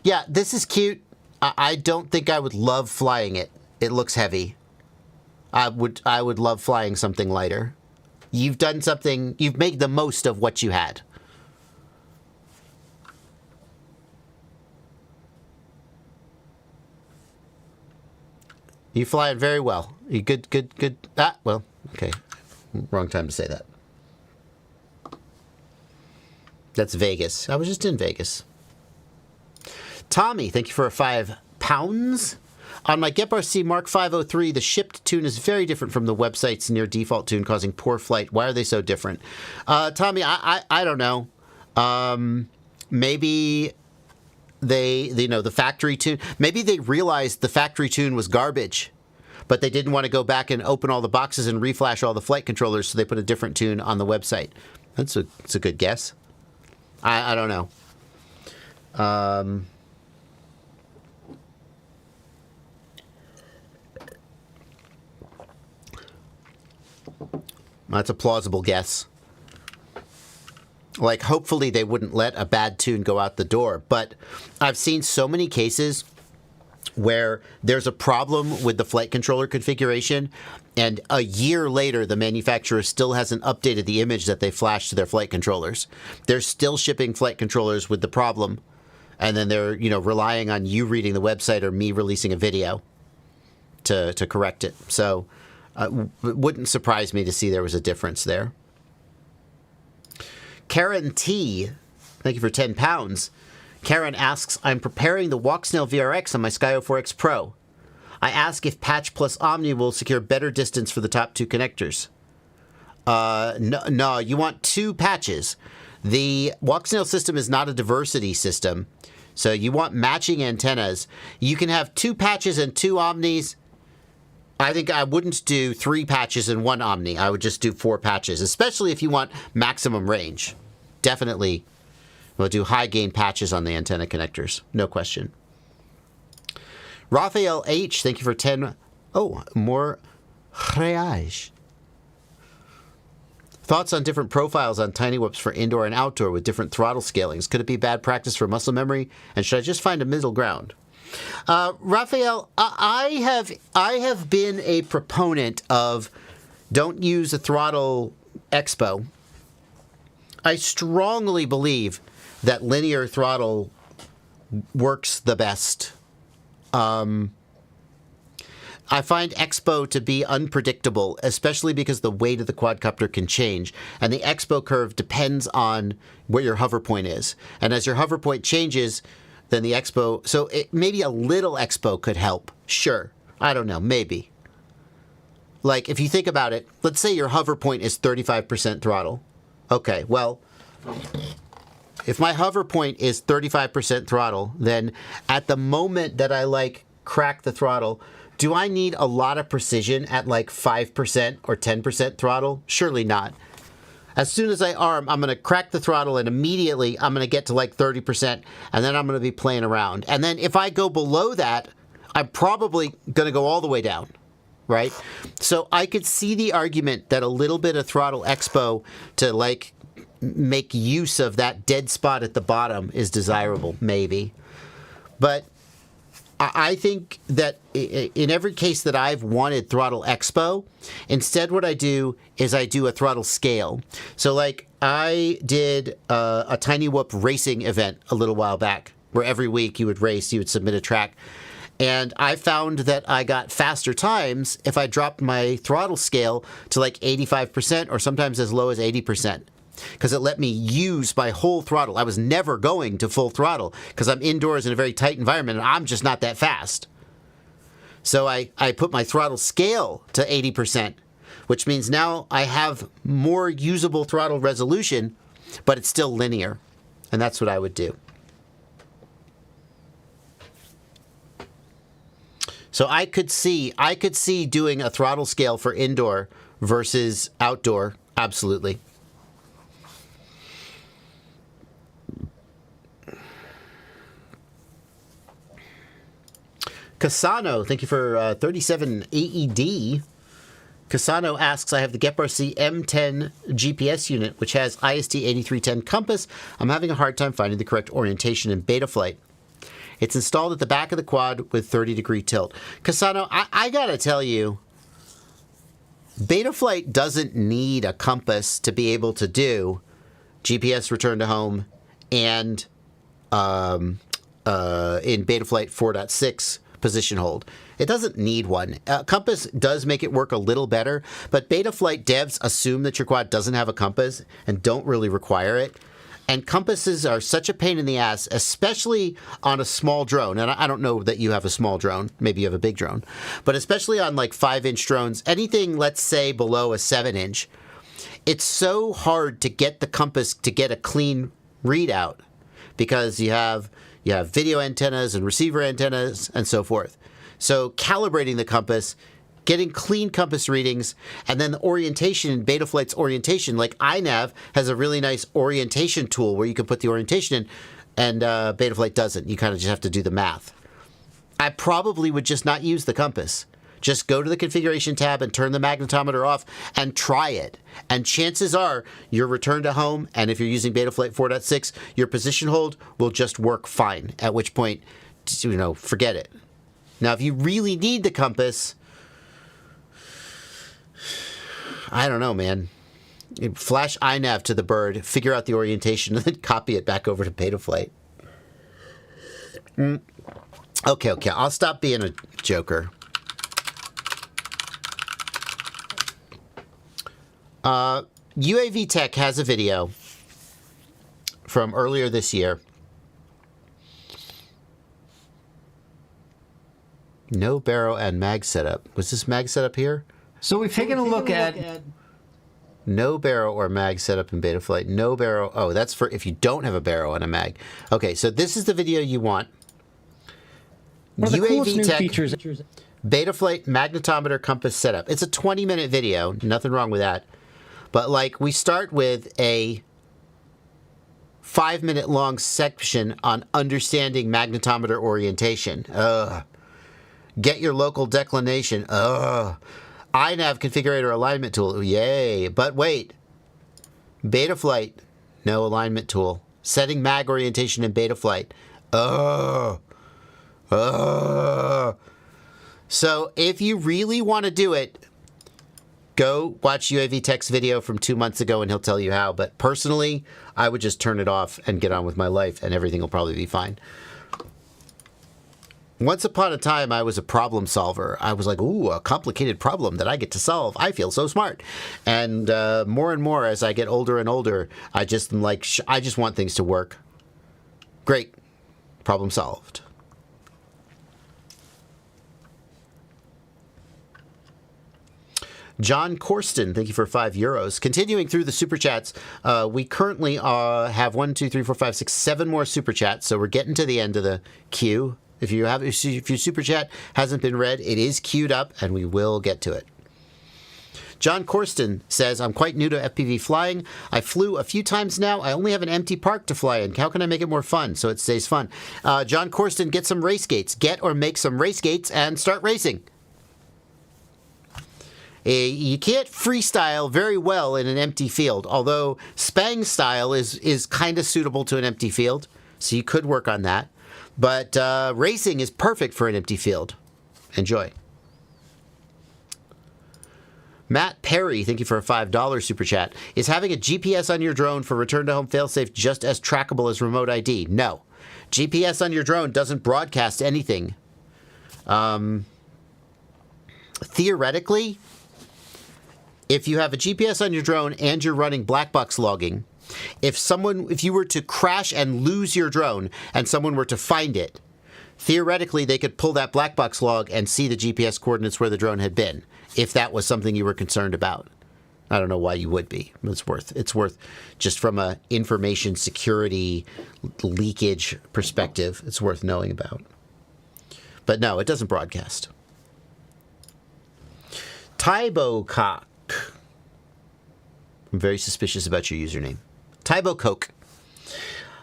Yeah, this is cute. I don't think I would love flying it. It looks heavy. I would love flying something lighter. You've done something, you've made the most of what you had. You fly it very well. You good. Ah, well, okay. Wrong time to say that. That's Vegas. I was just in Vegas. Tommy, thank you for £5. On my GetRC Mark 503, the shipped tune is very different from the website's near default tune, causing poor flight. Why are they so different? Tommy, I don't know. Maybe the factory tune. Maybe they realized the factory tune was garbage, but they didn't want to go back and open all the boxes and reflash all the flight controllers, so they put a different tune on the website. That's a good guess. I don't know. That's a plausible guess. Like, hopefully they wouldn't let a bad tune go out the door. But I've seen so many cases where there's a problem with the flight controller configuration, and a year later, the manufacturer still hasn't updated the image that they flashed to their flight controllers. They're still shipping flight controllers with the problem, and then they're, relying on you reading the website or me releasing a video to correct it. So it wouldn't surprise me to see there was a difference there. Karen T, thank you for £10. Karen asks, I'm preparing the Walksnail VRX on my Sky 04X Pro. I ask if patch plus Omni will secure better distance for the top two connectors. No, you want two patches. The Walksnail system is not a diversity system, so you want matching antennas. You can have two patches and two Omnis. I think I wouldn't do 3 patches and 1 Omni. I would just do 4 patches, especially if you want maximum range. Definitely, we'll do high gain patches on the antenna connectors. No question. Raphael H, thank you for 10. Oh, more reage. Thoughts on different profiles on tiny whoops for indoor and outdoor with different throttle scalings. Could it be bad practice for muscle memory? And should I just find a middle ground? Raphael, I have been a proponent of don't use a throttle expo. I strongly believe that linear throttle works the best. I find expo to be unpredictable, especially because the weight of the quadcopter can change, and the expo curve depends on where your hover point is. And as your hover point changes, then the expo, so maybe a little expo could help. Sure. I don't know. Maybe. Like, if you think about it, let's say your hover point is 35% throttle. Okay, well, if my hover point is 35% throttle, then at the moment that I, crack the throttle, do I need a lot of precision at, 5% or 10% throttle? Surely not. As soon as I arm, I'm going to crack the throttle, and immediately I'm going to get to 30%, and then I'm going to be playing around. And then if I go below that, I'm probably going to go all the way down, right? So I could see the argument that a little bit of throttle expo to make use of that dead spot at the bottom is desirable, maybe. But I think that in every case that I've wanted throttle expo, instead what I do is I do a throttle scale. So I did a Tiny Whoop racing event a little while back, where every week you would race, you would submit a track. And I found that I got faster times if I dropped my throttle scale to 85% or sometimes as low as 80%. Because it let me use my whole throttle. I was never going to full throttle because I'm indoors in a very tight environment and I'm just not that fast. So I put my throttle scale to 80%, which means now I have more usable throttle resolution, but it's still linear. And that's what I would do. So I could see doing a throttle scale for indoor versus outdoor. Absolutely. Casano, thank you for 37 AED. Casano asks, I have the GetRC M10 GPS unit, which has IST 8310 compass. I'm having a hard time finding the correct orientation in Betaflight. It's installed at the back of the quad with 30-degree tilt. Casano, I gotta tell you, Betaflight doesn't need a compass to be able to do GPS return to home and in Betaflight 4.6 position hold. It doesn't need one. Compass does make it work a little better, but Betaflight devs assume that your quad doesn't have a compass and don't really require it. And compasses are such a pain in the ass, especially on a small drone. And I don't know that you have a small drone. Maybe you have a big drone. But especially on like 5-inch drones, anything, let's say, below a 7-inch, it's so hard to get the compass to get a clean readout because you have video antennas and receiver antennas and so forth. So calibrating the compass, getting clean compass readings, and then the orientation in Betaflight's orientation, like INAV has a really nice orientation tool where you can put the orientation in, and Betaflight doesn't. You kind of just have to do the math. I probably would just not use the compass. Just go to the configuration tab and turn the magnetometer off and try it. And chances are your return to home, and if you're using Betaflight 4.6, your position hold will just work fine, at which point, forget it. Now, if you really need the compass, I don't know, man. Flash INAV to the bird, figure out the orientation, and then copy it back over to Betaflight. Okay. I'll stop being a joker. UAV Tech has a video from earlier this year. No barrel and mag setup. Was this mag setup here? So we've taken a look at no barrel or mag setup in Betaflight. No barrel. Oh, that's for if you don't have a barrel and a mag. Okay, so this is the video you want. one of the coolest new Tech features. Betaflight magnetometer compass setup. It's a 20-minute video. Nothing wrong with that. But like we start with a 5-minute long section on understanding magnetometer orientation. Get your local declination. INAV configurator alignment tool. Yay. But wait. Betaflight. No alignment tool. Setting mag orientation in Betaflight. So if you really want to do it, go watch UAV Tech's video from 2 months ago and he'll tell you how. But personally, I would just turn it off and get on with my life and everything will probably be fine. Once upon a time, I was a problem solver. I was like, ooh, a complicated problem that I get to solve. I feel so smart. And more and more as I get older and older, I just am like, I just want things to work. Great. Problem solved. John Corsten, thank you for €5. Continuing through the super chats, we currently have 7 more super chats, so we're getting to the end of the queue. If your super chat hasn't been read, it is queued up, and we will get to it. John Corsten says, I'm quite new to FPV flying. I flew a few times now. I only have an empty park to fly in. How can I make it more fun so it stays fun? John Corsten, get some race gates. Get or make some race gates and start racing. You can't freestyle very well in an empty field, although Spang style is kind of suitable to an empty field, so you could work on that. But racing is perfect for an empty field. Enjoy. Matt Perry, thank you for a $5 super chat. Is having a GPS on your drone for return to home failsafe just as trackable as remote ID? No. GPS on your drone doesn't broadcast anything. Theoretically, if you have a GPS on your drone and you're running black box logging, if you were to crash and lose your drone and someone were to find it, theoretically they could pull that black box log and see the GPS coordinates where the drone had been, if that was something you were concerned about. I don't know why you would be. It's worth just from a information security leakage perspective, it's worth knowing about. But no, it doesn't broadcast. Tybo Cock. I'm very suspicious about your username. Tybo Coke.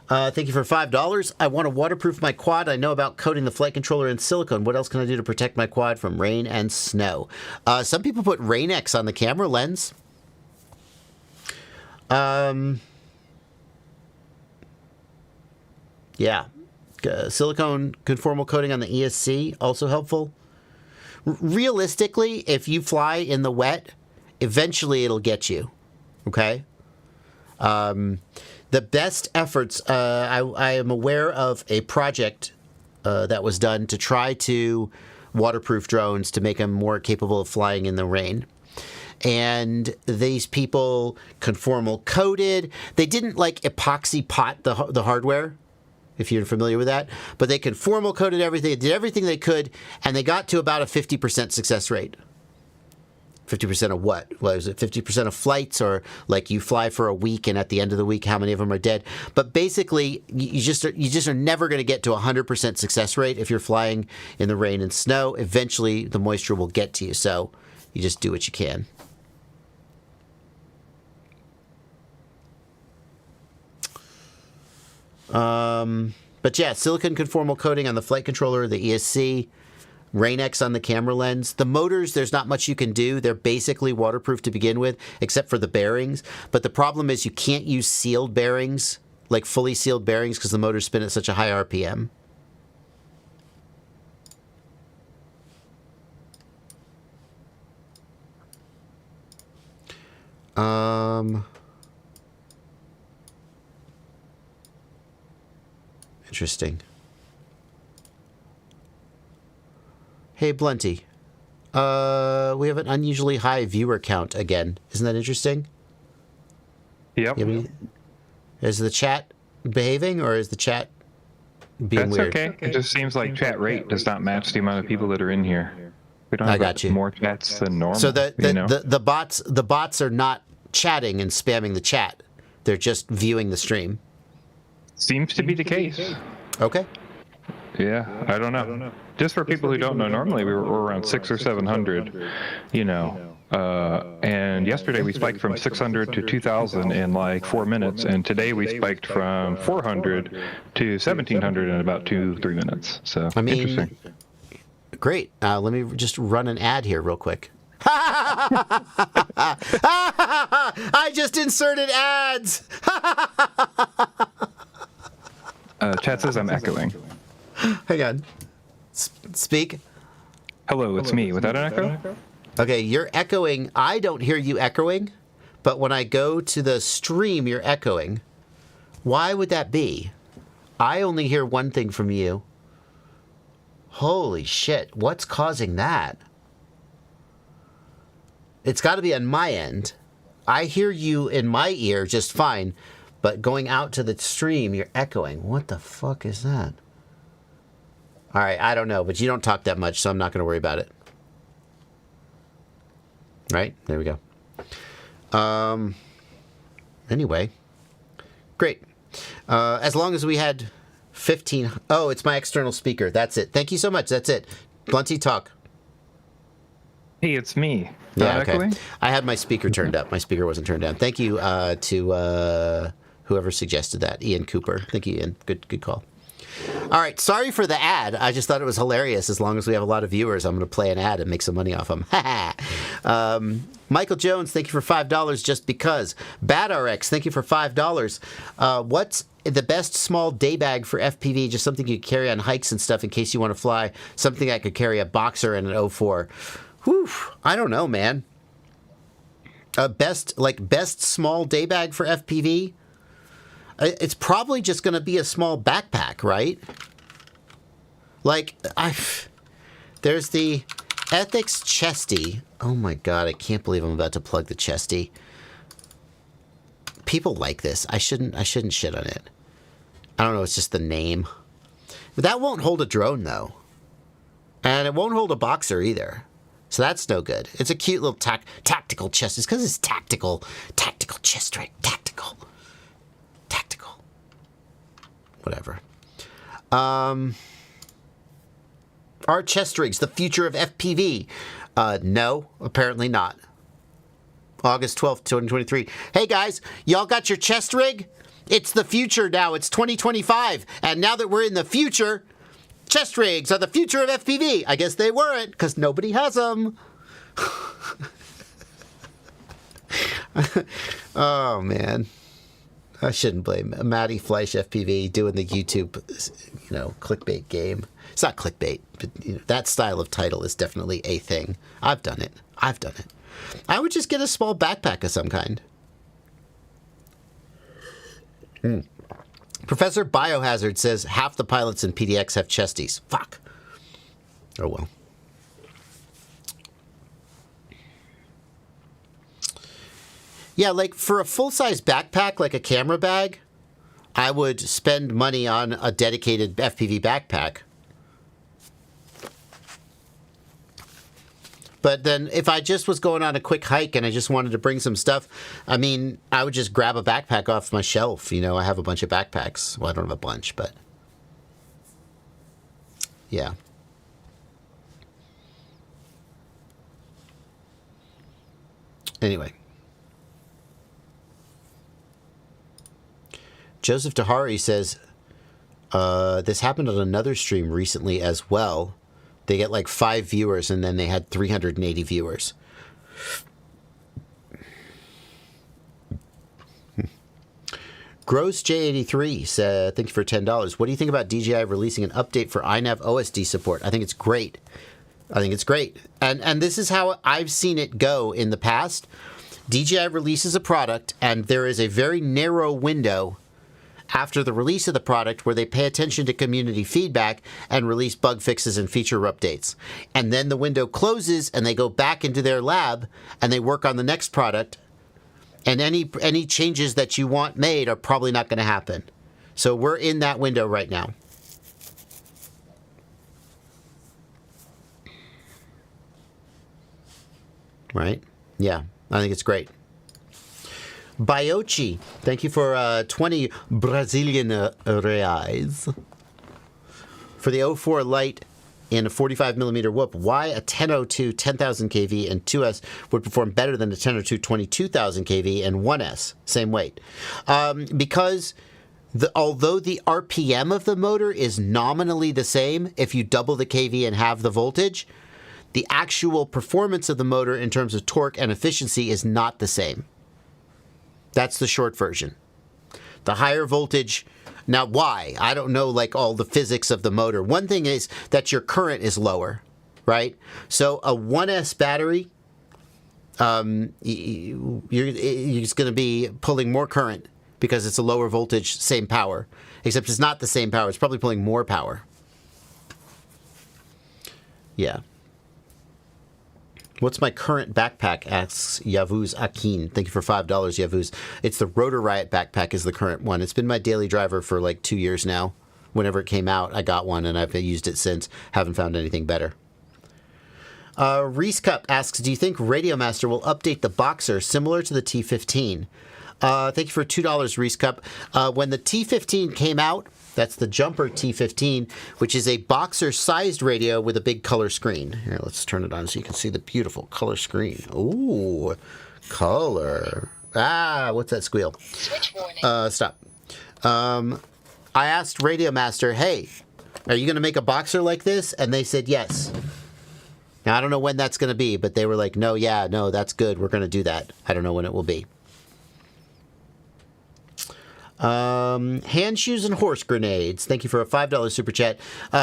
Thank you for $5. I want to waterproof my quad. I know about coating the flight controller in silicone. What else can I do to protect my quad from rain and snow? Some people put Rain-X on the camera lens. Yeah. Silicone conformal coating on the ESC, also helpful. Realistically, if you fly in the wet eventually it'll get you. Okay? The best efforts, I am aware of a project that was done to try to waterproof drones to make them more capable of flying in the rain. And these people conformal coated. They didn't like epoxy pot the hardware, if you're familiar with that, but they conformal coated everything. They did everything they could, and they got to about a 50% success rate. 50% of what? Was it 50% of flights, or like you fly for a week and at the end of the week, how many of them are dead? But basically, you just are never going to get to 100% success rate if you're flying in the rain and snow. Eventually, the moisture will get to you, so you just do what you can. But yeah, silicon conformal coating on the flight controller, the ESC, Rain-X on the camera lens. The motors, there's not much you can do. They're basically waterproof to begin with, except for the bearings. But the problem is you can't use sealed bearings, like fully sealed bearings, because the motors spin at such a high RPM. Interesting. Hey, Blunty. We have an unusually high viewer count again. Isn't that interesting? Yep. Is the chat behaving, or is the chat being weird? That's okay. It just seems like chat rate does not match the amount of people that are in here. We don't have more chats than normal. So the bots are not chatting and spamming the chat. They're just viewing the stream. Seems to be the case. Okay. Yeah, I don't know. Just for people who don't know, normally we're around 600 or 700, and yesterday we spiked from 600 to 2,000 in like 4 minutes, and today we spiked from 400 to 1,700 in about 2-3 minutes. So, I mean, interesting. Great. Let me just run an ad here real quick. I just inserted ads. Chat says I'm echoing. Hang on. Speak. Hello, it's me. Without an echo? Okay, you're echoing. I don't hear you echoing, but when I go to the stream, you're echoing. Why would that be? I only hear one thing from you. Holy shit, what's causing that? It's got to be on my end. I hear you in my ear just fine, but going out to the stream, you're echoing. What the fuck is that? All right, I don't know, but you don't talk that much, so I'm not going to worry about it. Right? There we go. Anyway. Great. As long as we had 15... Oh, it's my external speaker. That's it. Thank you so much. That's it. Blunty, talk. Hey, it's me. Yeah, okay. I had my speaker turned up. My speaker wasn't turned down. Thank you to whoever suggested that. Ian Cooper. Thank you, Ian. Good call. All right, sorry for the ad. I just thought it was hilarious. As long as we have a lot of viewers, I'm going to play an ad and make some money off them. Michael Jones, thank you for $5 just because. BadRx, thank you for $5. What's the best small day bag for FPV? Just something you carry on hikes and stuff in case you want to fly. Something that could carry a Boxer and an 04. Whew, I don't know, man. Best small day bag for FPV? It's probably just going to be a small backpack, right? There's the Ethics Chesty. Oh my god, I can't believe I'm about to plug the Chesty. People like this. I shouldn't shit on it. I don't know, it's just the name. But that won't hold a drone though. And it won't hold a Boxer either. So that's no good. It's a cute little tactical chest. It's because it's tactical. Tactical chest rig. Tactical. Whatever. Are chest rigs the future of FPV? No, apparently not. August 12th, 2023. Hey guys, y'all got your chest rig? It's the future now. It's 2025. And now that we're in the future, chest rigs are the future of FPV. I guess they weren't because nobody has them. Oh, man. I shouldn't blame Matty Fleisch FPV doing the YouTube, clickbait game. It's not clickbait, but that style of title is definitely a thing. I've done it. I would just get a small backpack of some kind. Professor Biohazard says half the pilots in PDX have chesties. Fuck. Oh well. Yeah, like for a full-size backpack, like a camera bag, I would spend money on a dedicated FPV backpack. But then if I just was going on a quick hike and I just wanted to bring some stuff, I mean, I would just grab a backpack off my shelf. I have a bunch of backpacks. Well, I don't have a bunch, but yeah. Anyway. Joseph Tahari says, this happened on another stream recently as well. They get like 5 viewers, and then they had 380 viewers. Gross J83 said, thank you for $10. What do you think about DJI releasing an update for INAV OSD support? I think it's great. And this is how I've seen it go in the past. DJI releases a product, and there is a very narrow window after the release of the product where they pay attention to community feedback and release bug fixes and feature updates. And then the window closes and they go back into their lab and they work on the next product. And any changes that you want made are probably not going to happen. So we're in that window right now. Right? Yeah, I think it's great. Biochi, thank you for 20 Brazilian reais. For the 04 Lite in a 45mm whoop, why a 1002 10,000 kV and 2S would perform better than a 1002 22,000 kV and 1S, same weight? Because although the RPM of the motor is nominally the same, if you double the kV and halve the voltage, the actual performance of the motor in terms of torque and efficiency is not the same. That's the short version. The higher voltage, now why? I don't know like all the physics of the motor. One thing is that your current is lower, right? So a 1S battery, you're just going to be pulling more current because it's a lower voltage, same power. Except it's not the same power. It's probably pulling more power. Yeah. What's my current backpack, asks Yavuz Akin. Thank you for $5, Yavuz. It's the Rotor Riot backpack is the current one. It's been my daily driver for like 2 years now. Whenever it came out, I got one, and I've used it since. Haven't found anything better. Reese Cup asks, do you think Radiomaster will update the Boxer similar to the T15? Thank you for $2, Reese Cup. When the T15 came out, that's the Jumper T15, which is a Boxer-sized radio with a big color screen. Here, let's turn it on so you can see the beautiful color screen. Ooh, color. Ah, what's that squeal? Switch warning. Stop. I asked Radiomaster, hey, are you going to make a Boxer like this? And they said yes. Now, I don't know when that's going to be, but they were like, no, that's good. We're going to do that. I don't know when it will be. Hand shoes and horse grenades. Thank you for a $5 super chat.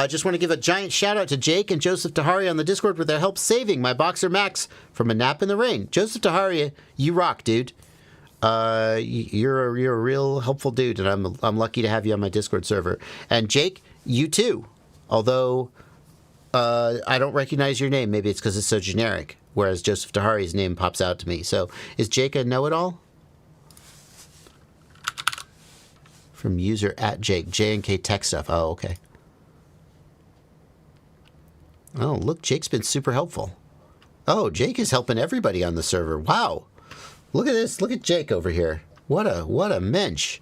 Just want to give a giant shout out to Jake and Joseph Tahari on the Discord for their help saving my Boxer Max from a nap in the rain. Joseph Tahari, you rock, dude. You're a real helpful dude, and I'm lucky to have you on my Discord server. And Jake, you too. Although I don't recognize your name. Maybe it's because it's so generic. Whereas Joseph Tahari's name pops out to me. So is Jake a know-it-all? From user at Jake. J&K Tech Stuff. Oh, okay. Oh, look, Jake's been super helpful. Oh, Jake is helping everybody on the server. Wow. Look at this. Look at Jake over here. What a mensch.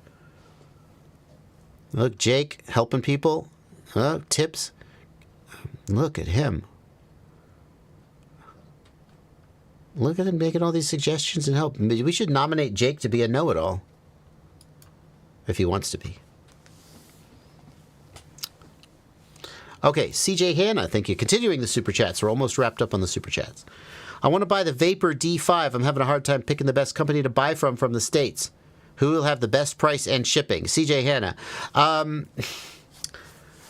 Look, Jake helping people. Oh, tips. Look at him. Look at him making all these suggestions and help. We should nominate Jake to be a know-it-all. If he wants to be. Okay, CJ Hanna, thank you. Continuing the super chats. We're almost wrapped up on the super chats. I want to buy the Vapor D5. I'm having a hard time picking the best company to buy from the States. Who will have the best price and shipping? CJ Hanna.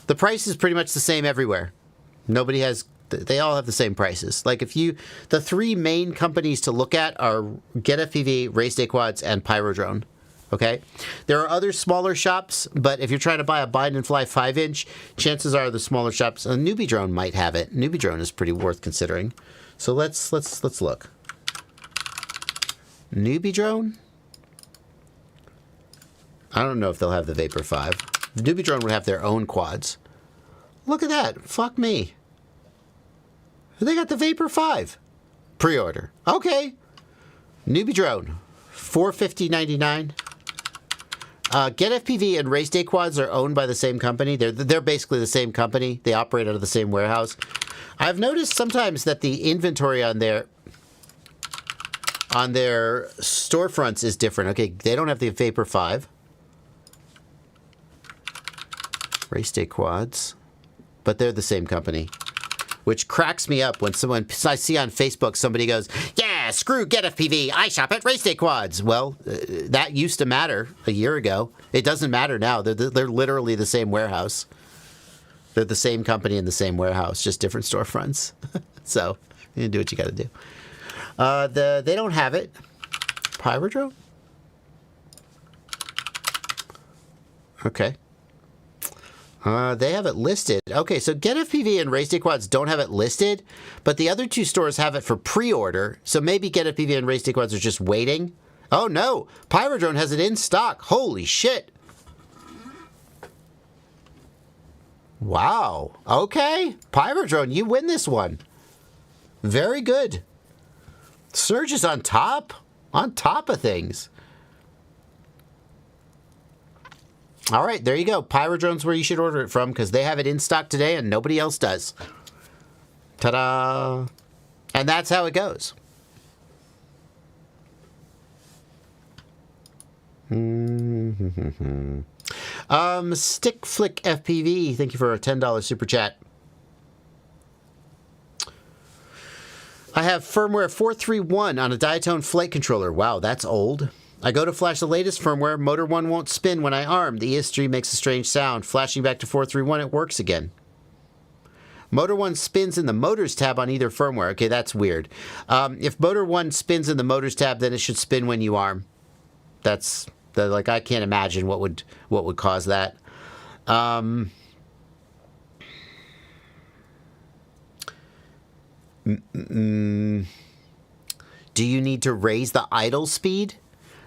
The price is pretty much the same everywhere. Nobody has... They all have the same prices. Like if you... The three main companies to look at are GetFPV, Race Day Quads, and Pyrodrone. Okay? There are other smaller shops, but if you're trying to buy a bind and fly 5-inch, chances are the smaller shops... Newbie Drone might have it. Newbie Drone is pretty worth considering. So let's look. Newbie Drone? I don't know if they'll have the Vapor 5. Newbie Drone would have their own quads. Look at that. Fuck me. They got the Vapor 5. Pre-order. Okay. Newbie Drone. $450.99. GetFPV and Race Day Quads are owned by the same company. They're basically the same company. They operate out of the same warehouse. I've noticed sometimes that the inventory on their storefronts is different. Okay, they don't have the Vapor 5. Race Day Quads, but they're the same company, which cracks me up when I see on Facebook somebody goes, yeah, screw GetFPV, I shop at Race Day Quads. Well, that used to matter a year ago. It doesn't matter now. They're literally the same warehouse. They're the same company in the same warehouse, just different storefronts. So you do what you got to do. They don't have it. Pyrodrome? Okay. They have it listed. Okay, so GetFPV and Race Day Quads don't have it listed, but the other two stores have it for pre-order, so maybe GetFPV and Race Day Quads are just waiting. Oh no, Pyrodrone has it in stock. Holy shit. Wow. Okay, Pyrodrone, you win this one. Very good. Surge is on top of things. All right, there you go. Pyrodrone's where you should order it from because they have it in stock today and nobody else does. Ta-da! And that's how it goes. Stick Flick FPV, thank you for a $10 super chat. I have firmware 431 on a diatone flight controller. Wow, that's old. I go to flash the latest firmware. Motor 1 won't spin when I arm. The ESC makes a strange sound. Flashing back to 431, it works again. Motor 1 spins in the Motors tab on either firmware. Okay, that's weird. If Motor 1 spins in the Motors tab, then it should spin when you arm. That's like I can't imagine what would cause that. Do you need to raise the idle speed?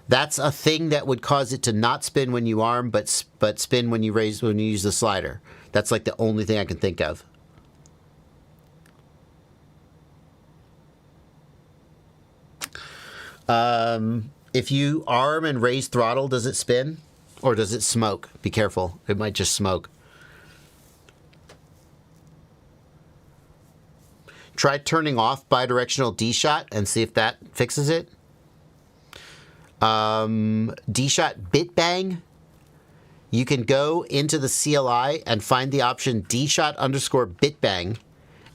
That's a thing that would cause it to not spin when you arm, but spin when you use the slider. That's like the only thing I can think of. If you arm and raise throttle, does it spin? Or does it smoke? Be careful. It might just smoke. Try turning off bidirectional D-shot and see if that fixes it. D-shot bit bang. You can go into the CLI and find the option D-shot _ bit bang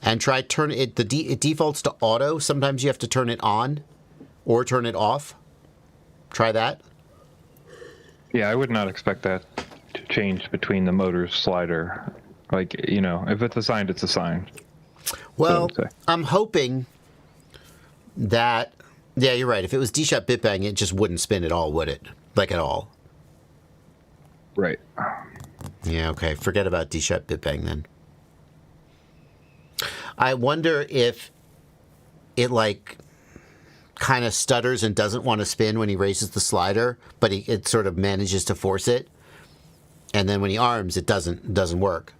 and try turn it. It defaults to auto. Sometimes you have to turn it on or turn it off. Try that. Yeah, I would not expect that to change between the motor slider. Like, you know, if it's assigned, it's assigned. Well, I'm hoping that, yeah, you're right. If it was D-shot bit bang, it just wouldn't spin at all, would it? Like at all. Right. Yeah, okay. Forget about D-shot bit bang then. I wonder if it like kind of stutters and doesn't want to spin when he raises the slider, but it sort of manages to force it. And then when he arms, it doesn't work.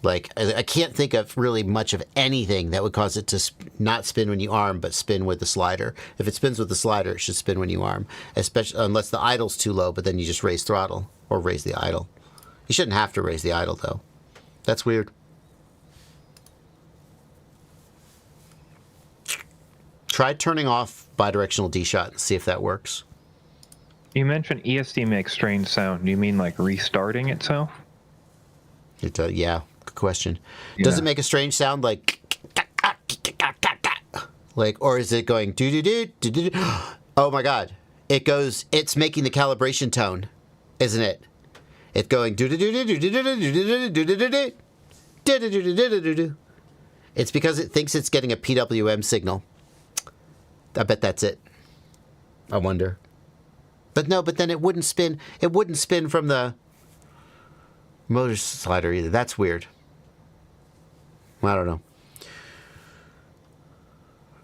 Like, I can't think of really much of anything that would cause it to not spin when you arm, but spin with the slider. If it spins with the slider, it should spin when you arm, especially unless the idle's too low, but then you just raise throttle or raise the idle. You shouldn't have to raise the idle, though. That's weird. Try turning off bidirectional D-shot and see if that works. You mentioned ESD makes strange sound. Do you mean like restarting itself? It does, yeah. Good question. Yeah. Does it make a strange sound like, or is it going do do do do do? Oh my God! it's making the calibration tone, isn't it? It's going do do do do do do do do do do do do do do. It's because it thinks it's getting a PWM signal. I bet that's it. I wonder. But no, but then it wouldn't spin. It wouldn't spin from the motor slider either. That's weird. I don't know.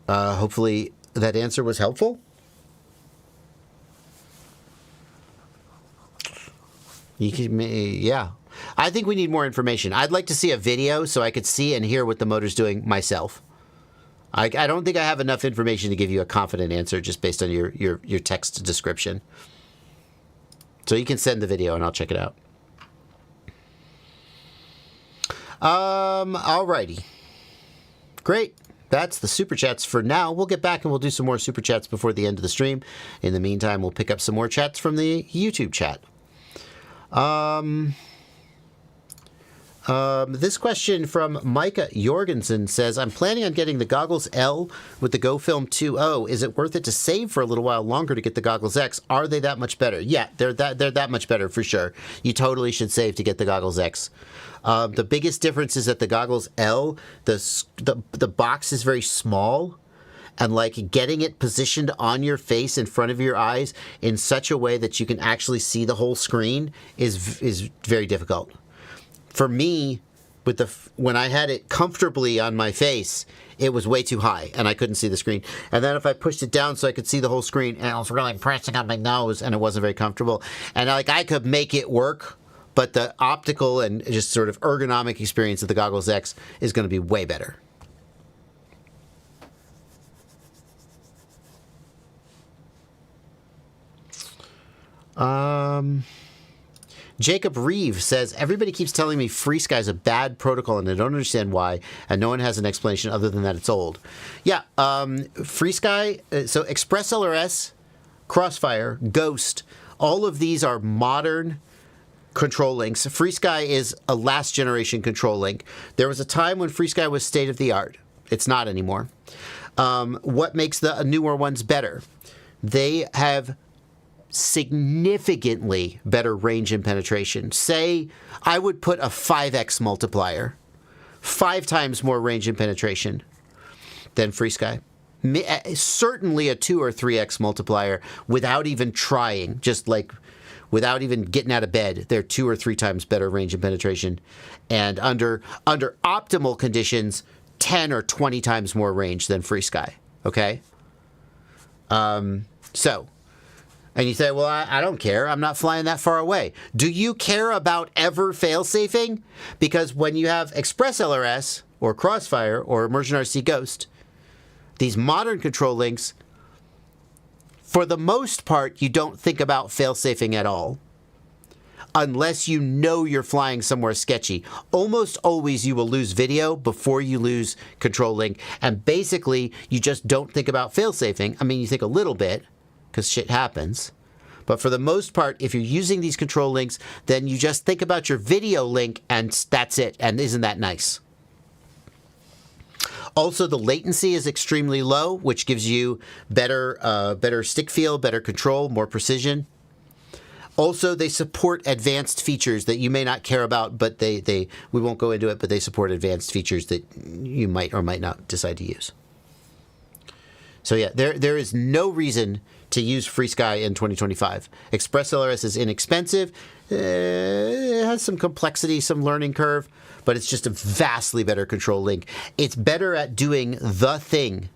Hopefully that answer was helpful. Yeah. I think we need more information. I'd like to see a video so I could see and hear what the motor's doing myself. I don't think I have enough information to give you a confident answer just based on your text description. So you can send the video and I'll check it out. Alrighty. Great. That's the Super Chats for now. We'll get back and we'll do some more Super Chats before the end of the stream. In the meantime, we'll pick up some more chats from the YouTube chat. This question from Micah Jorgensen says, I'm planning on getting the Goggles L with the GoFilm 2.0. Is it worth it to save for a little while longer to get the Goggles X? Are they that much better? Yeah, they're that much better for sure. You totally should save to get the Goggles X. The biggest difference is that the Goggles L, the box is very small, and like getting it positioned on your face in front of your eyes in such a way that you can actually see the whole screen is very difficult. For me, when I had it comfortably on my face, it was way too high and I couldn't see the screen. And then if I pushed it down so I could see the whole screen, and I was really pressing on my nose and it wasn't very comfortable. And I could make it work, but the optical and just sort of ergonomic experience of the Goggles X is going to be way better. Jacob Reeve says, everybody keeps telling me FreeSky is a bad protocol and I don't understand why, and no one has an explanation other than that it's old. Yeah, FreeSky, so Express LRS, Crossfire, Ghost, all of these are modern control links. FreeSky is a last generation control link. There was a time when FreeSky was state of the art. It's not anymore. What makes the newer ones better? They have significantly better range and penetration. Say, I would put a 5x multiplier, 5 times more range and penetration than FreeSky. Certainly a 2 or 3x multiplier without even trying, just like without even getting out of bed. They're 2 or 3 times better range and penetration. And under optimal conditions, 10 or 20 times more range than FreeSky. Okay? So, and you say, well, I don't care. I'm not flying that far away. Do you care about ever fail-safing? Because when you have Express LRS or Crossfire or Immersion RC Ghost, these modern control links, for the most part, you don't think about fail-safing at all. Unless you know you're flying somewhere sketchy. Almost always you will lose video before you lose control link. And basically, you just don't think about fail-safing. I mean, you think a little bit, because shit happens. But for the most part, if you're using these control links, then you just think about your video link and that's it. And isn't that nice? Also, the latency is extremely low, which gives you better stick feel, better control, more precision. Also, they support advanced features that you may not care about, but we won't go into it, but they support advanced features that you might or might not decide to use. So yeah, there is no reason to use FreeSky in 2025. Express LRS is inexpensive. It has some complexity, some learning curve, but it's just a vastly better control link. It's better at doing the thing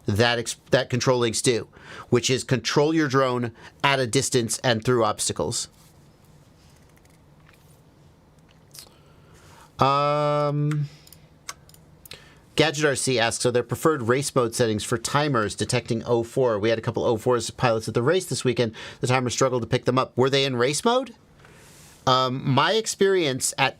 that control links do, which is control your drone at a distance and through obstacles. Gadget RC asks, are there preferred race mode settings for timers detecting 04? We had a couple 04s pilots at the race this weekend. The timer struggled to pick them up. Were they in race mode? My experience at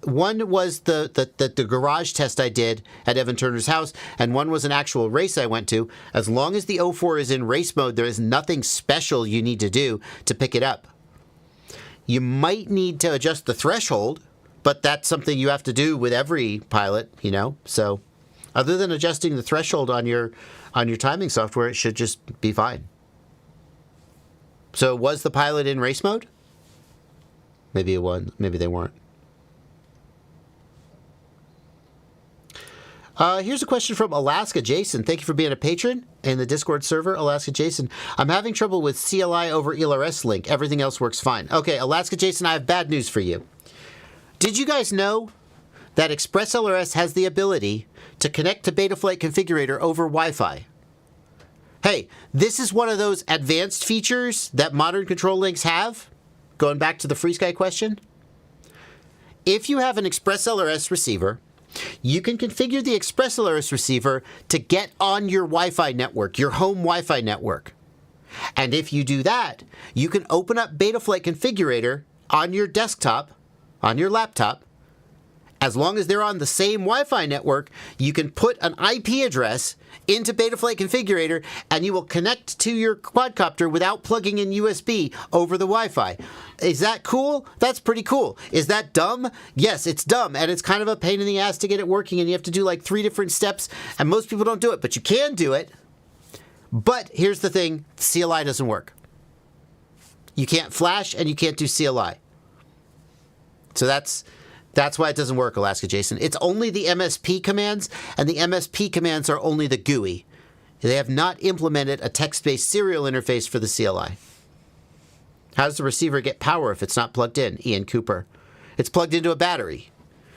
one was the garage test I did at Evan Turner's house, and one was an actual race I went to. As long as the 04 is in race mode, there is nothing special you need to do to pick it up. You might need to adjust the threshold, but that's something you have to do with every pilot, you know. So, other than adjusting the threshold on your timing software, it should just be fine. So was the pilot in race mode? Maybe it was. Maybe they weren't. Here's a question from Alaska Jason. Thank you for being a patron in the Discord server, Alaska Jason. I'm having trouble with CLI over ELRS link. Everything else works fine. Okay, Alaska Jason, I have bad news for you. Did you guys know that Express LRS has the ability to connect to Betaflight configurator over Wi-Fi? Hey, this is one of those advanced features that modern control links have. Going back to the FreeSky question. If you have an Express LRS receiver, you can configure the Express LRS receiver to get on your Wi-Fi network, your home Wi-Fi network. And if you do that, you can open up Betaflight configurator on your desktop, on your laptop. As long as they're on the same Wi-Fi network, you can put an IP address into Betaflight configurator and you will connect to your quadcopter without plugging in USB over the Wi-Fi. Is that cool? That's pretty cool. Is that dumb? Yes, it's dumb, and it's kind of a pain in the ass to get it working, and you have to do like 3 different steps, and most people don't do it, but you can do it. But here's the thing, CLI doesn't work. You can't flash and you can't do CLI. So that's why it doesn't work, Alaska Jason. It's only the MSP commands, and the MSP commands are only the GUI. They have not implemented a text-based serial interface for the CLI. How does the receiver get power if it's not plugged in? Ian Cooper. It's plugged into a battery.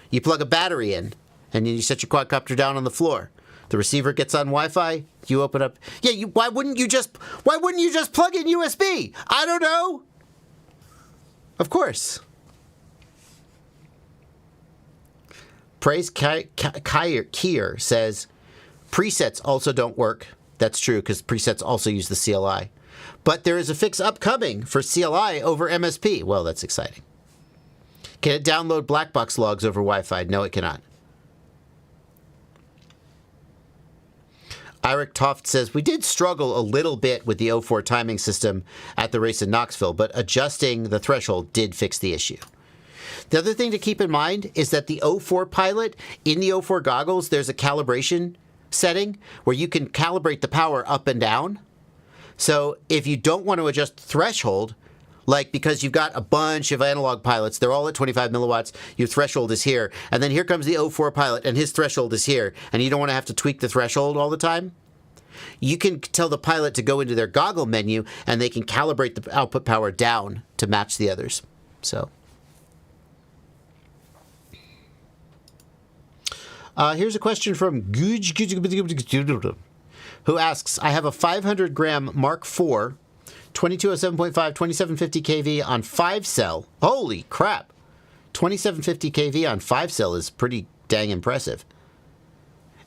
You plug a battery in, and then you set your quadcopter down on the floor. The receiver gets on Wi-Fi. You open up. Yeah. Why wouldn't you just plug in USB? I don't know. Of course. Praise Kier says, presets also don't work. That's true, because presets also use the CLI. But there is a fix upcoming for CLI over MSP. Well, that's exciting. Can it download black box logs over Wi-Fi? No, it cannot. Eric Toft says, we did struggle a little bit with the 04 timing system at the race in Knoxville, but adjusting the threshold did fix the issue. The other thing to keep in mind is that the 04 pilot, in the 04 goggles, there's a calibration setting where you can calibrate the power up and down. So if you don't want to adjust threshold, like because you've got a bunch of analog pilots, they're all at 25 milliwatts, your threshold is here, and then here comes the 04 pilot and his threshold is here, and you don't want to have to tweak the threshold all the time, you can tell the pilot to go into their goggle menu and they can calibrate the output power down to match the others. So here's a question from Guj, who asks, I have a 500 gram Mark IV 2207.5 2750 kV on 5-cell. Holy crap. 2750 kV on 5-cell is pretty dang impressive.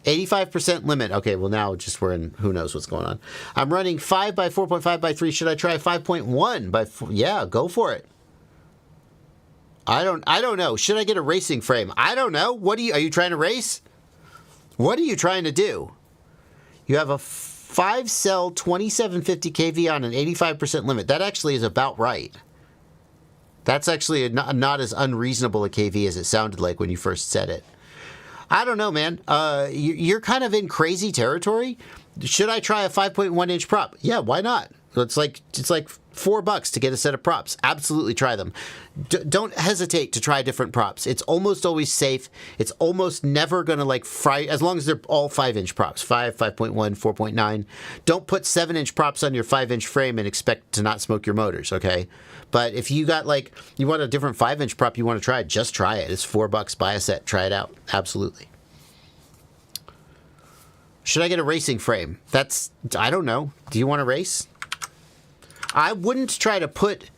85% limit. Okay, well now just we're in who knows what's going on. I'm running 5 by 4.5 by 3. Should I try 5.1 by 4? Yeah, go for it. I don't know. Should I get a racing frame? I don't know. Are you trying to race? What are you trying to do? You have a 5-cell 2750 kV on an 85% limit. That actually is about right. That's actually not as unreasonable a kV as it sounded like when you first said it. I don't know, man. You're kind of in crazy territory. Should I try a 5.1 inch prop? Yeah, why not? It's like $4 to get a set of props. Absolutely try them. Don't hesitate to try different props. It's almost always safe. It's almost never going to fry, as long as they're all 5-inch props. 5, 5.1, 4.9. Don't put 7-inch props on your 5-inch frame and expect to not smoke your motors, okay? But if you got you want a different 5-inch prop you want to try, just try it. It's $4. Buy a set. Try it out. Absolutely. Should I get a racing frame? I don't know. Do you want to race? I wouldn't try to put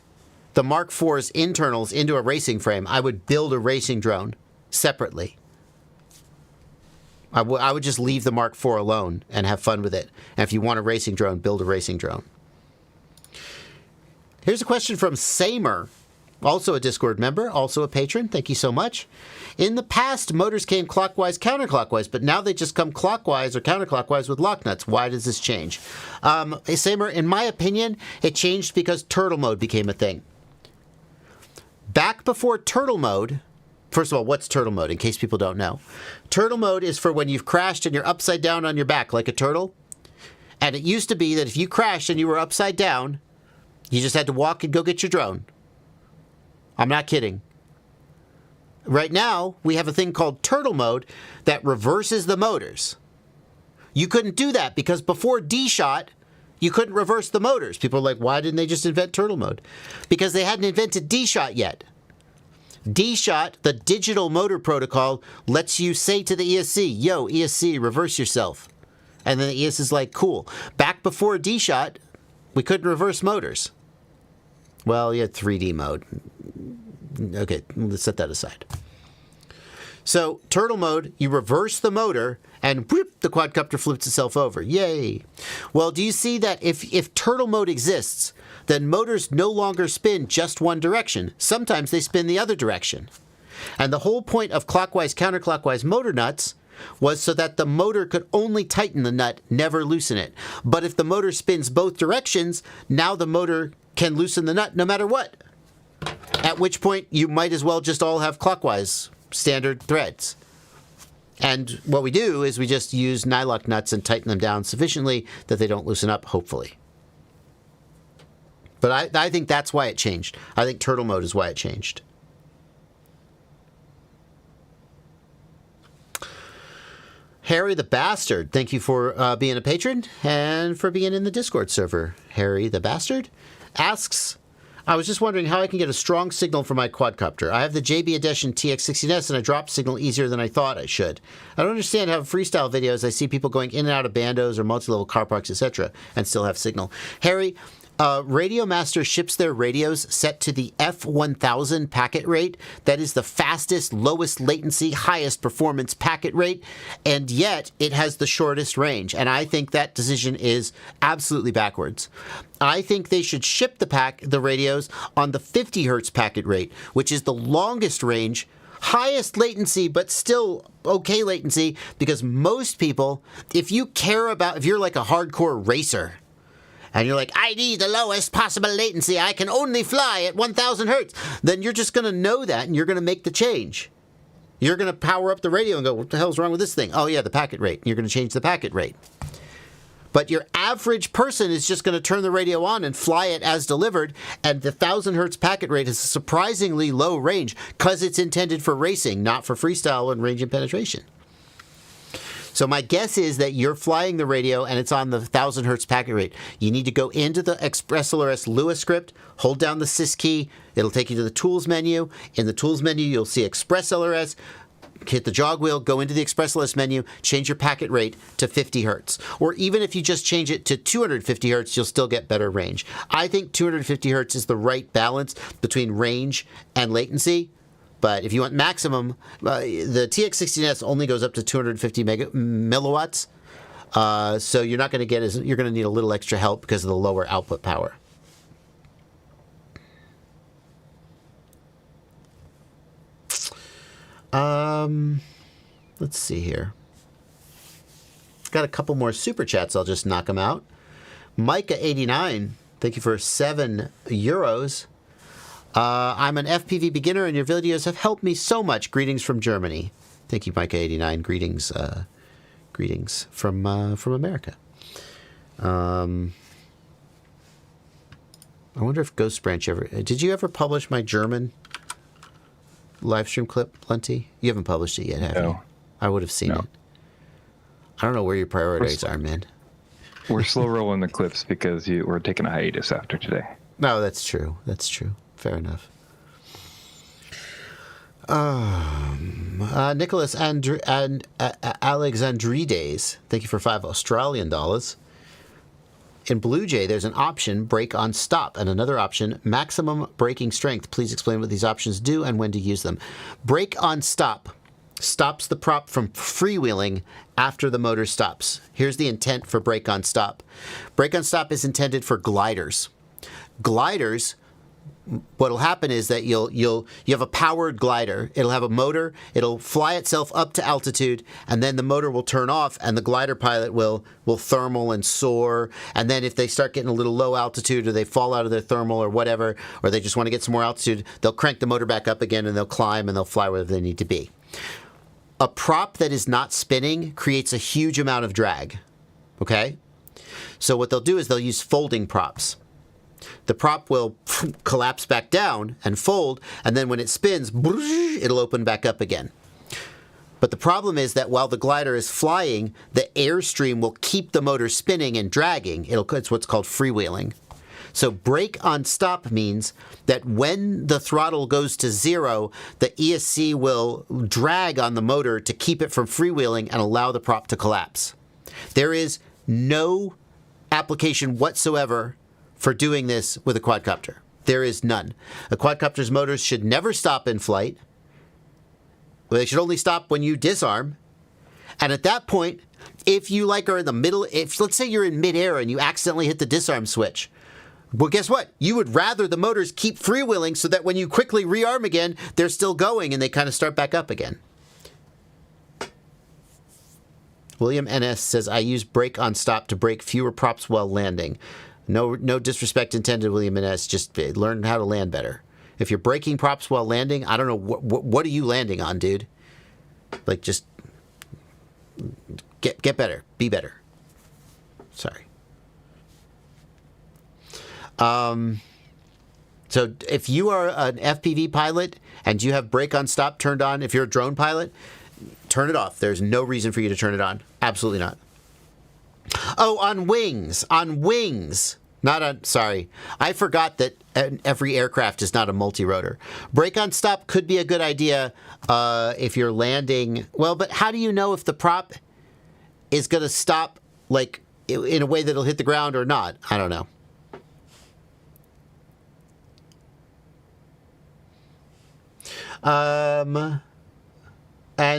the Mark IV's internals into a racing frame. I would build a racing drone separately. I would just leave the Mark IV alone and have fun with it. And if you want a racing drone, build a racing drone. Here's a question from Samer, also a Discord member, also a patron. Thank you so much. In the past, motors came clockwise, counterclockwise, but now they just come clockwise or counterclockwise with lock nuts. Why does this change? Samer, in my opinion, it changed because turtle mode became a thing. Back before turtle mode, first of all, what's turtle mode, in case people don't know? Turtle mode is for when you've crashed and you're upside down on your back like a turtle. And it used to be that if you crashed and you were upside down, You just had to walk and go get your drone. I'm not kidding. Right now, we have a thing called turtle mode that reverses the motors. You couldn't do that because before D-Shot, you couldn't reverse the motors. People are like, why didn't they just invent turtle mode? Because they hadn't invented D-Shot yet. D-Shot, the digital motor protocol, lets you say to the ESC, yo, ESC, reverse yourself. And then the ESC is like, cool. Back before D-Shot, we couldn't reverse motors. Well, you had 3D mode. Okay, let's set that aside. So, turtle mode, you reverse the motor, and whoop, the quadcopter flips itself over. Yay! Well, do you see that if turtle mode exists, then motors no longer spin just one direction. Sometimes they spin the other direction. And the whole point of clockwise, counterclockwise motor nuts was so that the motor could only tighten the nut, never loosen it. But if the motor spins both directions, now the motor can loosen the nut no matter what. At which point, you might as well just all have clockwise standard threads. And what we do is we just use nylock nuts and tighten them down sufficiently that they don't loosen up, hopefully. But I think that's why it changed. I think turtle mode is why it changed. Harry the Bastard, thank you for being a patron and for being in the Discord server. Harry the Bastard asks, I was just wondering how I can get a strong signal for my quadcopter. I have the JB Edition TX16S and I drop signal easier than I thought I should. I don't understand how freestyle videos I see people going in and out of bandos or multi-level car parks, etc. and still have signal. Harry, Radio Master ships their radios set to the F1000 packet rate. That is the fastest, lowest latency, highest performance packet rate, and yet it has the shortest range. And I think that decision is absolutely backwards. I think they should ship the radios on the 50 hertz packet rate, which is the longest range, highest latency, but still okay latency, because most people, if you're like a hardcore racer, and you're like, I need the lowest possible latency, I can only fly at 1000 hertz, then you're just going to know that, and you're going to make the change. You're going to power up the radio and go, what the hell's wrong with this thing? Oh yeah, the packet rate. You're going to change the packet rate. But your average person is just going to turn the radio on and fly it as delivered, and the 1000 hertz packet rate is a surprisingly low range because it's intended for racing, not for freestyle and range and penetration. So my guess is that you're flying the radio and it's on the 1000 hertz packet rate. You need to go into the ExpressLRS Lua script, hold down the sys key, it'll take you to the tools menu. In the tools menu, you'll see ExpressLRS, hit the jog wheel, go into the ExpressLRS menu, change your packet rate to 50 hertz. Or even if you just change it to 250 hertz, you'll still get better range. I think 250 hertz is the right balance between range and latency. But if you want maximum, the TX16S only goes up to 250 milliwatts. So you're not going to get you're going to need a little extra help because of the lower output power. Let's see here. Got a couple more super chats. I'll just knock them out. Micah89, thank you for €7. I'm an FPV beginner, and your videos have helped me so much. Greetings from Germany. Thank you, Micah89. Greetings from America. I wonder if Ghost Branch ever... Did you ever publish my German live stream clip, Plenty? You haven't published it yet, have you? I would have seen it. I don't know where your priorities are, man. We're slow rolling the clips because we're taking a hiatus after today. No, that's true. That's true. Fair enough. Nicholas and Alexandrides, thank you for $5 Australian. In BlueJay, there's an option, brake on stop, and another option, maximum braking strength. Please explain what these options do and when to use them. Brake on stop stops the prop from freewheeling after the motor stops. Here's the intent for brake on stop. Brake on stop is intended for gliders. Gliders, what'll happen is that you have a powered glider. It'll have a motor. It'll fly itself up to altitude, and then the motor will turn off, and the glider pilot will thermal and soar. And then if they start getting a little low altitude, or they fall out of their thermal or whatever, or they just want to get some more altitude, they'll crank the motor back up again, and they'll climb, and they'll fly wherever they need to be. A prop that is not spinning creates a huge amount of drag. Okay? So what they'll do is they'll use folding props. the prop will collapse back down and fold, and then when it spins, it'll open back up again. But the problem is that while the glider is flying, the airstream will keep the motor spinning and dragging. It's what's called freewheeling. So brake on stop means that when the throttle goes to 0, the ESC will drag on the motor to keep it from freewheeling and allow the prop to collapse. There is no application whatsoever for doing this with a quadcopter. There is none. A quadcopter's motors should never stop in flight. They should only stop when you disarm. And at that point, if you are in the middle, if let's say you're in midair and you accidentally hit the disarm switch, well, guess what? You would rather the motors keep freewheeling so that when you quickly rearm again, they're still going and they kind of start back up again. William NS says, I use brake on stop to brake fewer props while landing. No disrespect intended, William NS. Just learn how to land better. If you're braking props while landing, I don't know, what are you landing on, dude? Just get better. Be better. Sorry. So if you are an FPV pilot and you have brake on stop turned on, if you're a drone pilot, turn it off. There's no reason for you to turn it on. Absolutely not. Oh, on wings. On wings. Not on, sorry. I forgot that every aircraft is not a multi-rotor. Brake on stop could be a good idea if you're landing. Well, but how do you know if the prop is going to stop in a way that'll hit the ground or not? I don't know. And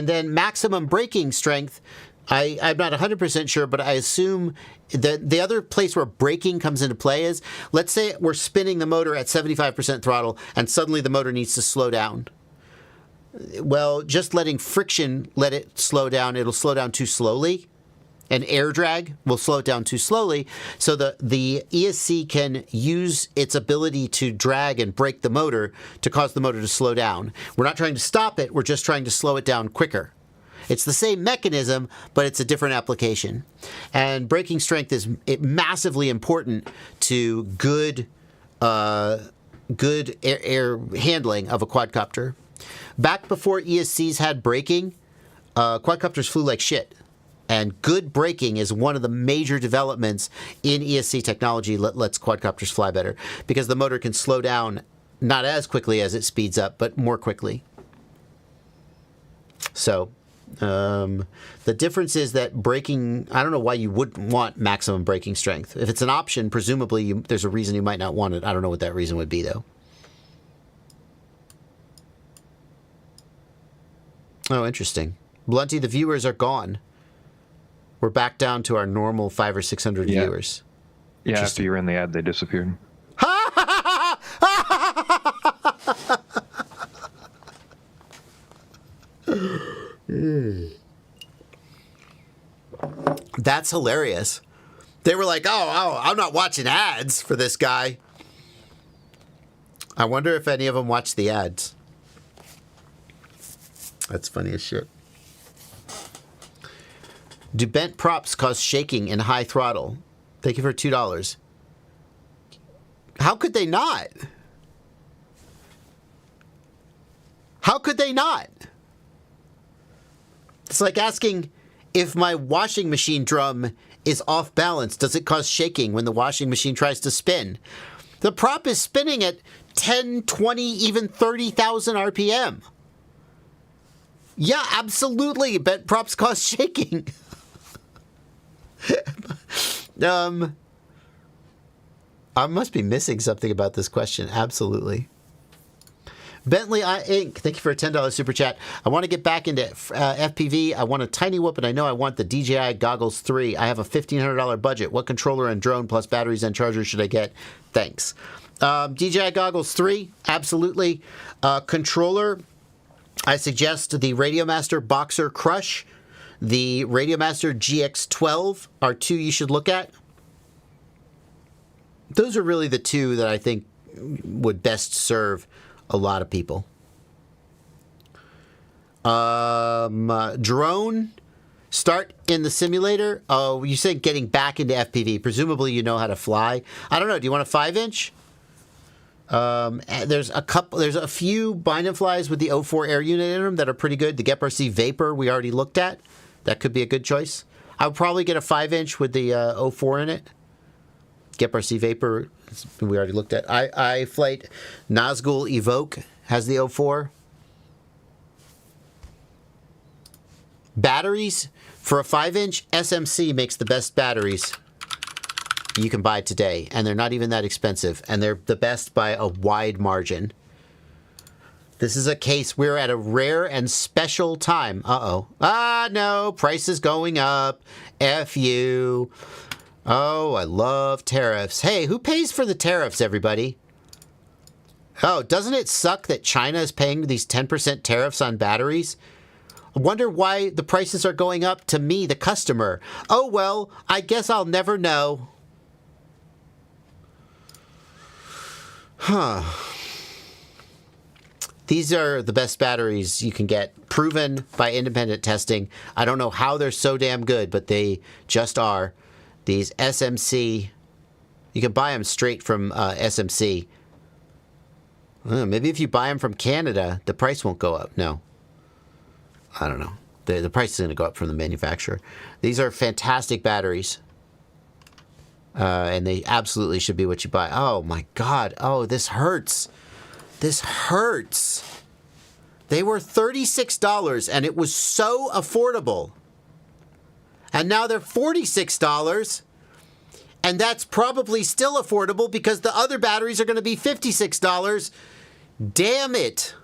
then maximum braking strength, I'm not 100% sure, but I assume that the other place where braking comes into play is, let's say we're spinning the motor at 75% throttle and suddenly the motor needs to slow down. Well, just letting friction let it slow down, it'll slow down too slowly. And air drag will slow it down too slowly. So the ESC can use its ability to drag and brake the motor to cause the motor to slow down. We're not trying to stop it. We're just trying to slow it down quicker. It's the same mechanism, but it's a different application. And braking strength is massively important to good air handling of a quadcopter. Back before ESCs had braking, quadcopters flew like shit. And good braking is one of the major developments in ESC technology that lets quadcopters fly better, because the motor can slow down not as quickly as it speeds up, but more quickly. So the difference is that braking, I don't know why you wouldn't want maximum braking strength. If it's an option, presumably there's a reason you might not want it. I don't know what that reason would be, though. Oh, interesting. Blunty, the viewers are gone. We're back down to our normal 500 or 600 viewers. Yeah, after you ran the ad, they disappeared. That's hilarious. They were like, oh, I'm not watching ads for this guy. I wonder if any of them watched the ads. That's funny as shit. Do bent props cause shaking in high throttle? Thank you for $2. How could they not? How could they not? It's like asking if my washing machine drum is off balance, does it cause shaking when the washing machine tries to spin? The prop is spinning at 10, 20, even 30,000 RPM. Yeah, absolutely. Bent props cause shaking. I must be missing something about this question. Absolutely. Bentley Inc., thank you for a $10 super chat. I want to get back into FPV. I want a tiny whoop, and I know I want the DJI Goggles 3. I have a $1,500 budget. What controller and drone plus batteries and chargers should I get? Thanks. DJI Goggles 3, absolutely. Controller, I suggest the Radiomaster Boxer Crush. The Radiomaster GX12 are two you should look at. Those are really the two that I think would best serve a lot of people. Drone, Start in the simulator. Oh, you said getting back into FPV. Presumably you know how to fly. I don't know. Do you want a 5-inch? There's a few bind and flies with the 04 air unit in them that are pretty good. The GEP-RC Vapor we already looked at. That could be a good choice. I would probably get a 5-inch with the 04 in it. GEP-RC Vapor we already looked at. iFlight Nazgul Evoke has the 04. Batteries for a 5-inch, SMC makes the best batteries you can buy today, and they're not even that expensive, and they're the best by a wide margin. This is a case we're at a rare and special time. No, price is going up. F you. Oh, I love tariffs. Hey, who pays for the tariffs, everybody? Oh, doesn't it suck that China is paying these 10% tariffs on batteries? I wonder why the prices are going up to me, the customer. Oh, well, I guess I'll never know. Huh. These are the best batteries you can get, proven by independent testing. I don't know how they're so damn good, but they just are. These SMC, you can buy them straight from SMC. Maybe if you buy them from Canada, the price won't go up. No. I don't know. The price is going to go up from the manufacturer. These are fantastic batteries. And they absolutely should be what you buy. Oh, my God. Oh, this hurts. This hurts. They were $36, and it was so affordable. And now they're $46, and that's probably still affordable because the other batteries are going to be $56. Damn it.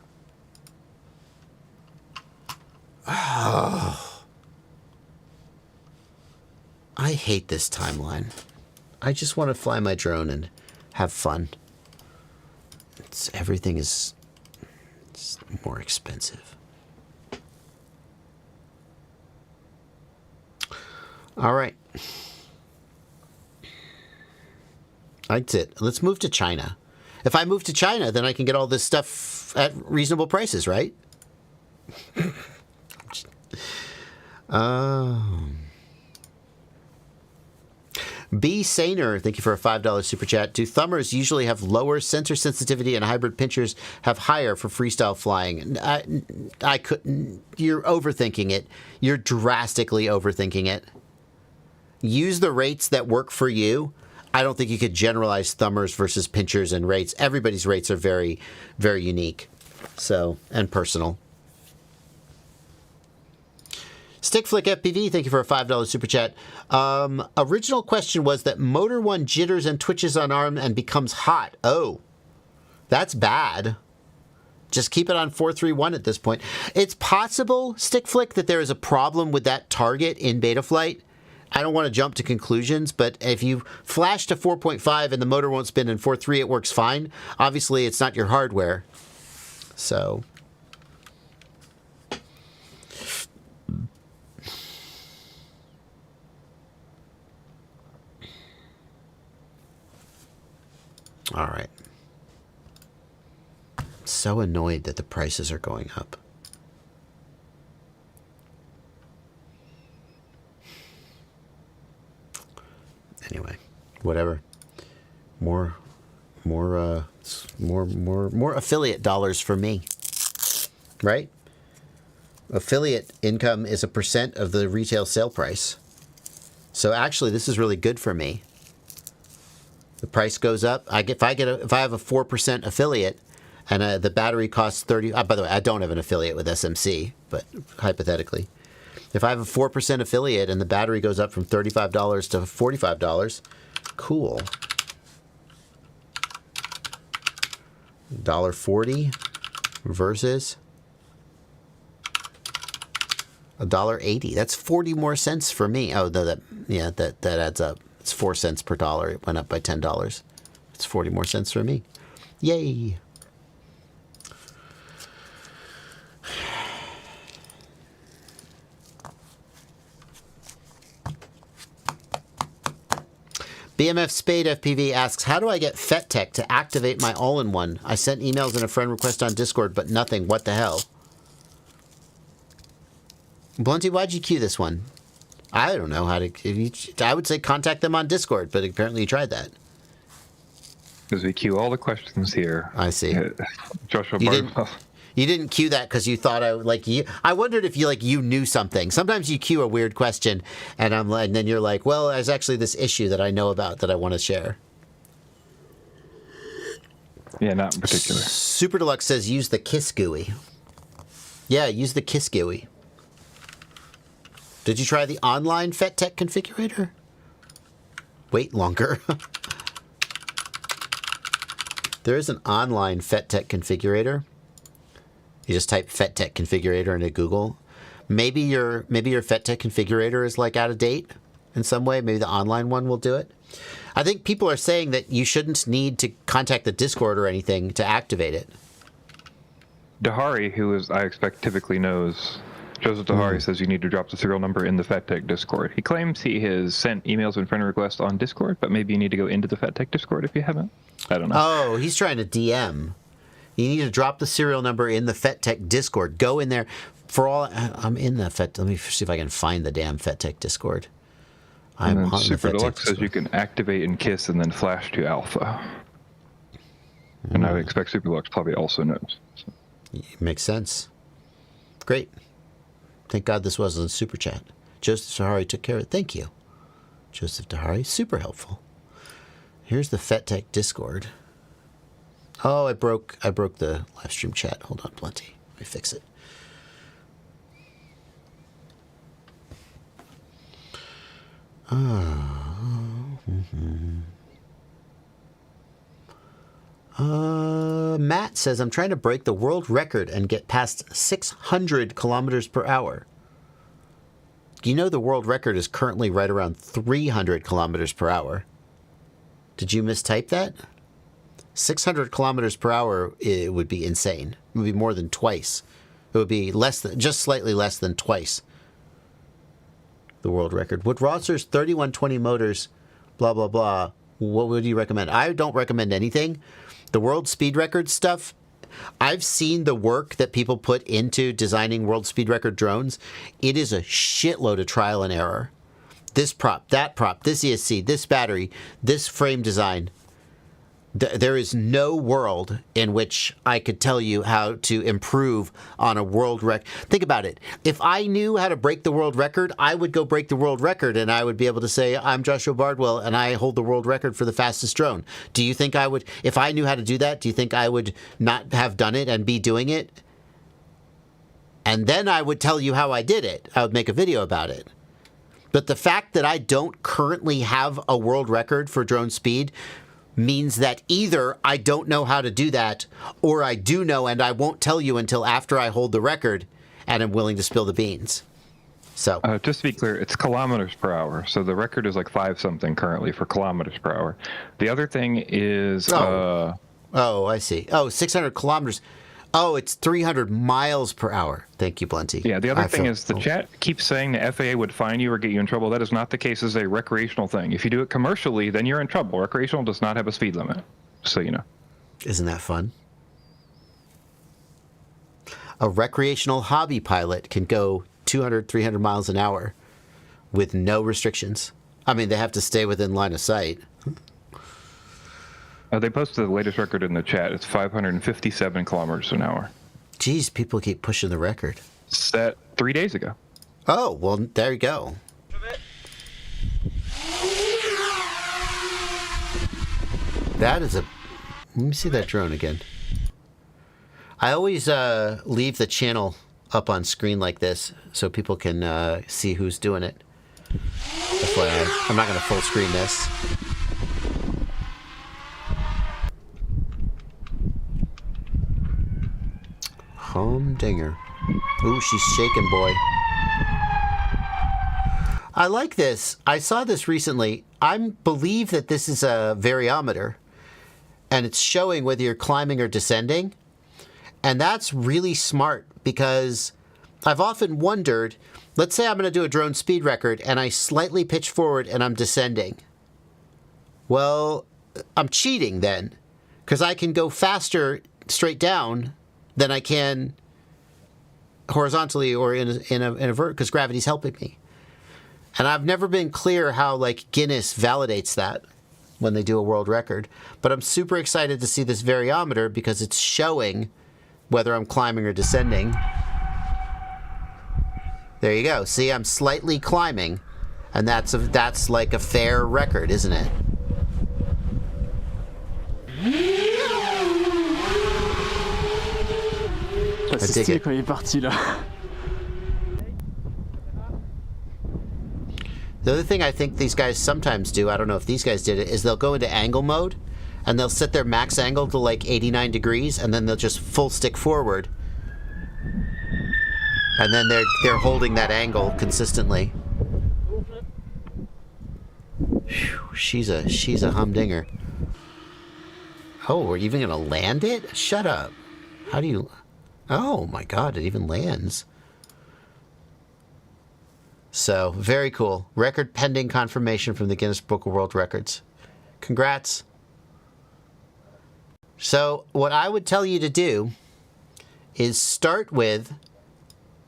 Oh. I hate this timeline. I just want to fly my drone and have fun. Everything is more expensive. All right. That's it. Let's move to China. If I move to China, then I can get all this stuff at reasonable prices, right? B. Sainer, thank you for a $5 super chat. Do thumbers usually have lower sensor sensitivity and hybrid pinchers have higher for freestyle flying? I couldn't. You're overthinking it. You're drastically overthinking it. Use the rates that work for you. I don't think you could generalize thumbers versus pinchers and rates. Everybody's rates are very, very unique. So, and personal. Stickflick FPV, thank you for a $5 super chat. Original question was that motor one jitters and twitches on arm and becomes hot. Oh, that's bad. Just keep it on 431 at this point. It's possible, Stickflick, that there is a problem with that target in Betaflight. I don't want to jump to conclusions, but if you flash to 4.5 and the motor won't spin in 4.3, it works fine. Obviously, it's not your hardware. So... all right. So annoyed that the prices are going up. Anyway, whatever. More affiliate dollars for me. Right? Affiliate income is a % of the retail sale price. So actually, this is really good for me. The price goes up. If I have a 4% affiliate, and the battery costs 30. By the way, I don't have an affiliate with SMC, but hypothetically, if I have a 4% affiliate and the battery goes up from $35 to $45, cool. $1.40 versus $1.80. That's 40 more cents for me. Oh, that adds up. It's 4 cents per dollar. It went up by $10. It's 40 more cents for me. Yay. BMF Spade FPV asks, how do I get FetTech to activate my all-in-one? I sent emails and a friend request on Discord, but nothing. What the hell? Blunty, why'd you queue this one? I don't know how to. I would say contact them on Discord, but apparently you tried that. Because we queue all the questions here. I see. Joshua You Bardwell. You didn't queue that because you thought I like you. I wondered if you knew something. Sometimes you queue a weird question, and then you're like, well, there's actually this issue that I know about that I want to share. Yeah, not in particular. Super Deluxe says use the Kiss GUI. Yeah, use the Kiss GUI. Did you try the online FetTech configurator? Wait longer. There is an online FetTech configurator. You just type FetTech configurator into Google. Maybe your FetTech configurator is like out of date in some way. Maybe the online one will do it. I think people are saying that you shouldn't need to contact the Discord or anything to activate it. Dahari, who is I expect typically knows, Joseph Dahari says you need to drop the serial number in the FetTech Discord. He claims he has sent emails and friend requests on Discord, but maybe you need to go into the FetTech Discord if you haven't. I don't know. Oh, he's trying to DM. You need to drop the serial number in the FetTech Discord. Go in there. For all I'm in the Fet. Let me see if I can find the damn FetTech Discord. I'm and then on Super the FetTech Deluxe says Discord. you can activate and kiss and then flash to alpha. And I would expect Super Deluxe probably also knows. So. Makes sense. Great. Thank God this wasn't super chat. Joseph Dahari took care of it. Thank you, Joseph Dahari. Super helpful. Here's the FetTech Discord. Oh, I broke the live stream chat. Hold on, plenty. Let me fix it. Matt says, I'm trying to break the world record and get past 600 kilometers per hour. You know the world record is currently right around 300 kilometers per hour. Did you mistype that? 600 kilometers per hour, it would be insane. It would be more than twice. It would be just slightly less than twice the world record. Would Rosser's 3120 motors, blah, blah, blah, what would you recommend? I don't recommend anything. The world speed record stuff, I've seen the work that people put into designing world speed record drones. It is a shitload of trial and error. This prop, that prop, this ESC, this battery, this frame design. There is no world in which I could tell you how to improve on a world record. Think about it. If I knew how to break the world record, I would go break the world record and I would be able to say, I'm Joshua Bardwell and I hold the world record for the fastest drone. Do you think I would, if I knew how to do that, do you think I would not have done it and be doing it? And then I would tell you how I did it. I would make a video about it. But the fact that I don't currently have a world record for drone speed means that either I don't know how to do that, or I do know and I won't tell you until after I hold the record and I'm willing to spill the beans. So just to be clear, it's kilometers per hour. So the record is like 5 something currently for kilometers per hour. The other thing is... Oh, I see. Oh, 600 kilometers. Oh, it's 300 miles per hour. Thank you, Plenty. Yeah, the other thing is the chat keeps saying the FAA would fine you or get you in trouble. That is not the case as a recreational thing. If you do it commercially, then you're in trouble. Recreational does not have a speed limit, so you know. Isn't that fun? A recreational hobby pilot can go 200, 300 miles an hour with no restrictions. I mean, they have to stay within line of sight. They posted the latest record in the chat. It's 557 kilometers an hour. Geez, people keep pushing the record. Set 3 days ago. Oh, well, there you go. That is a... Let me see that drone again. I always leave the channel up on screen like this so people can see who's doing it. That's why I'm not going to full screen this. Humdinger. Ooh, she's shaking, boy. I like this. I saw this recently. I believe that this is a variometer, and it's showing whether you're climbing or descending. And that's really smart because I've often wondered, let's say I'm going to do a drone speed record, and I slightly pitch forward and I'm descending. Well, I'm cheating then, because I can go faster straight down than I can horizontally or in a vert because gravity's helping me. And I've never been clear how like Guinness validates that when they do a world record. But I'm super excited to see this variometer because it's showing whether I'm climbing or descending. There you go. See, I'm slightly climbing, and that's like a fair record, isn't it? C'est stylé quand il est parti là. The other thing I think these guys sometimes do, I don't know if these guys did it, is they'll go into angle mode, and they'll set their max angle to like 89 degrees, and then they'll just full stick forward. And then they're holding that angle consistently. Whew, she's a humdinger. Oh, we're even gonna land it? Shut up. How do you... Oh my god, it even lands. So, very cool. Record pending confirmation from the Guinness Book of World Records. Congrats. So, what I would tell you to do is start with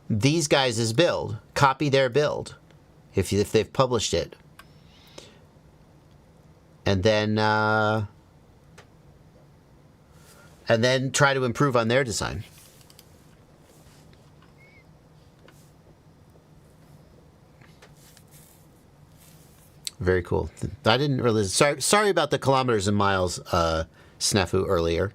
these guys' build. Copy their build if they've published it. And then try to improve on their design. Very cool. I didn't really... Sorry about the kilometers and miles snafu earlier.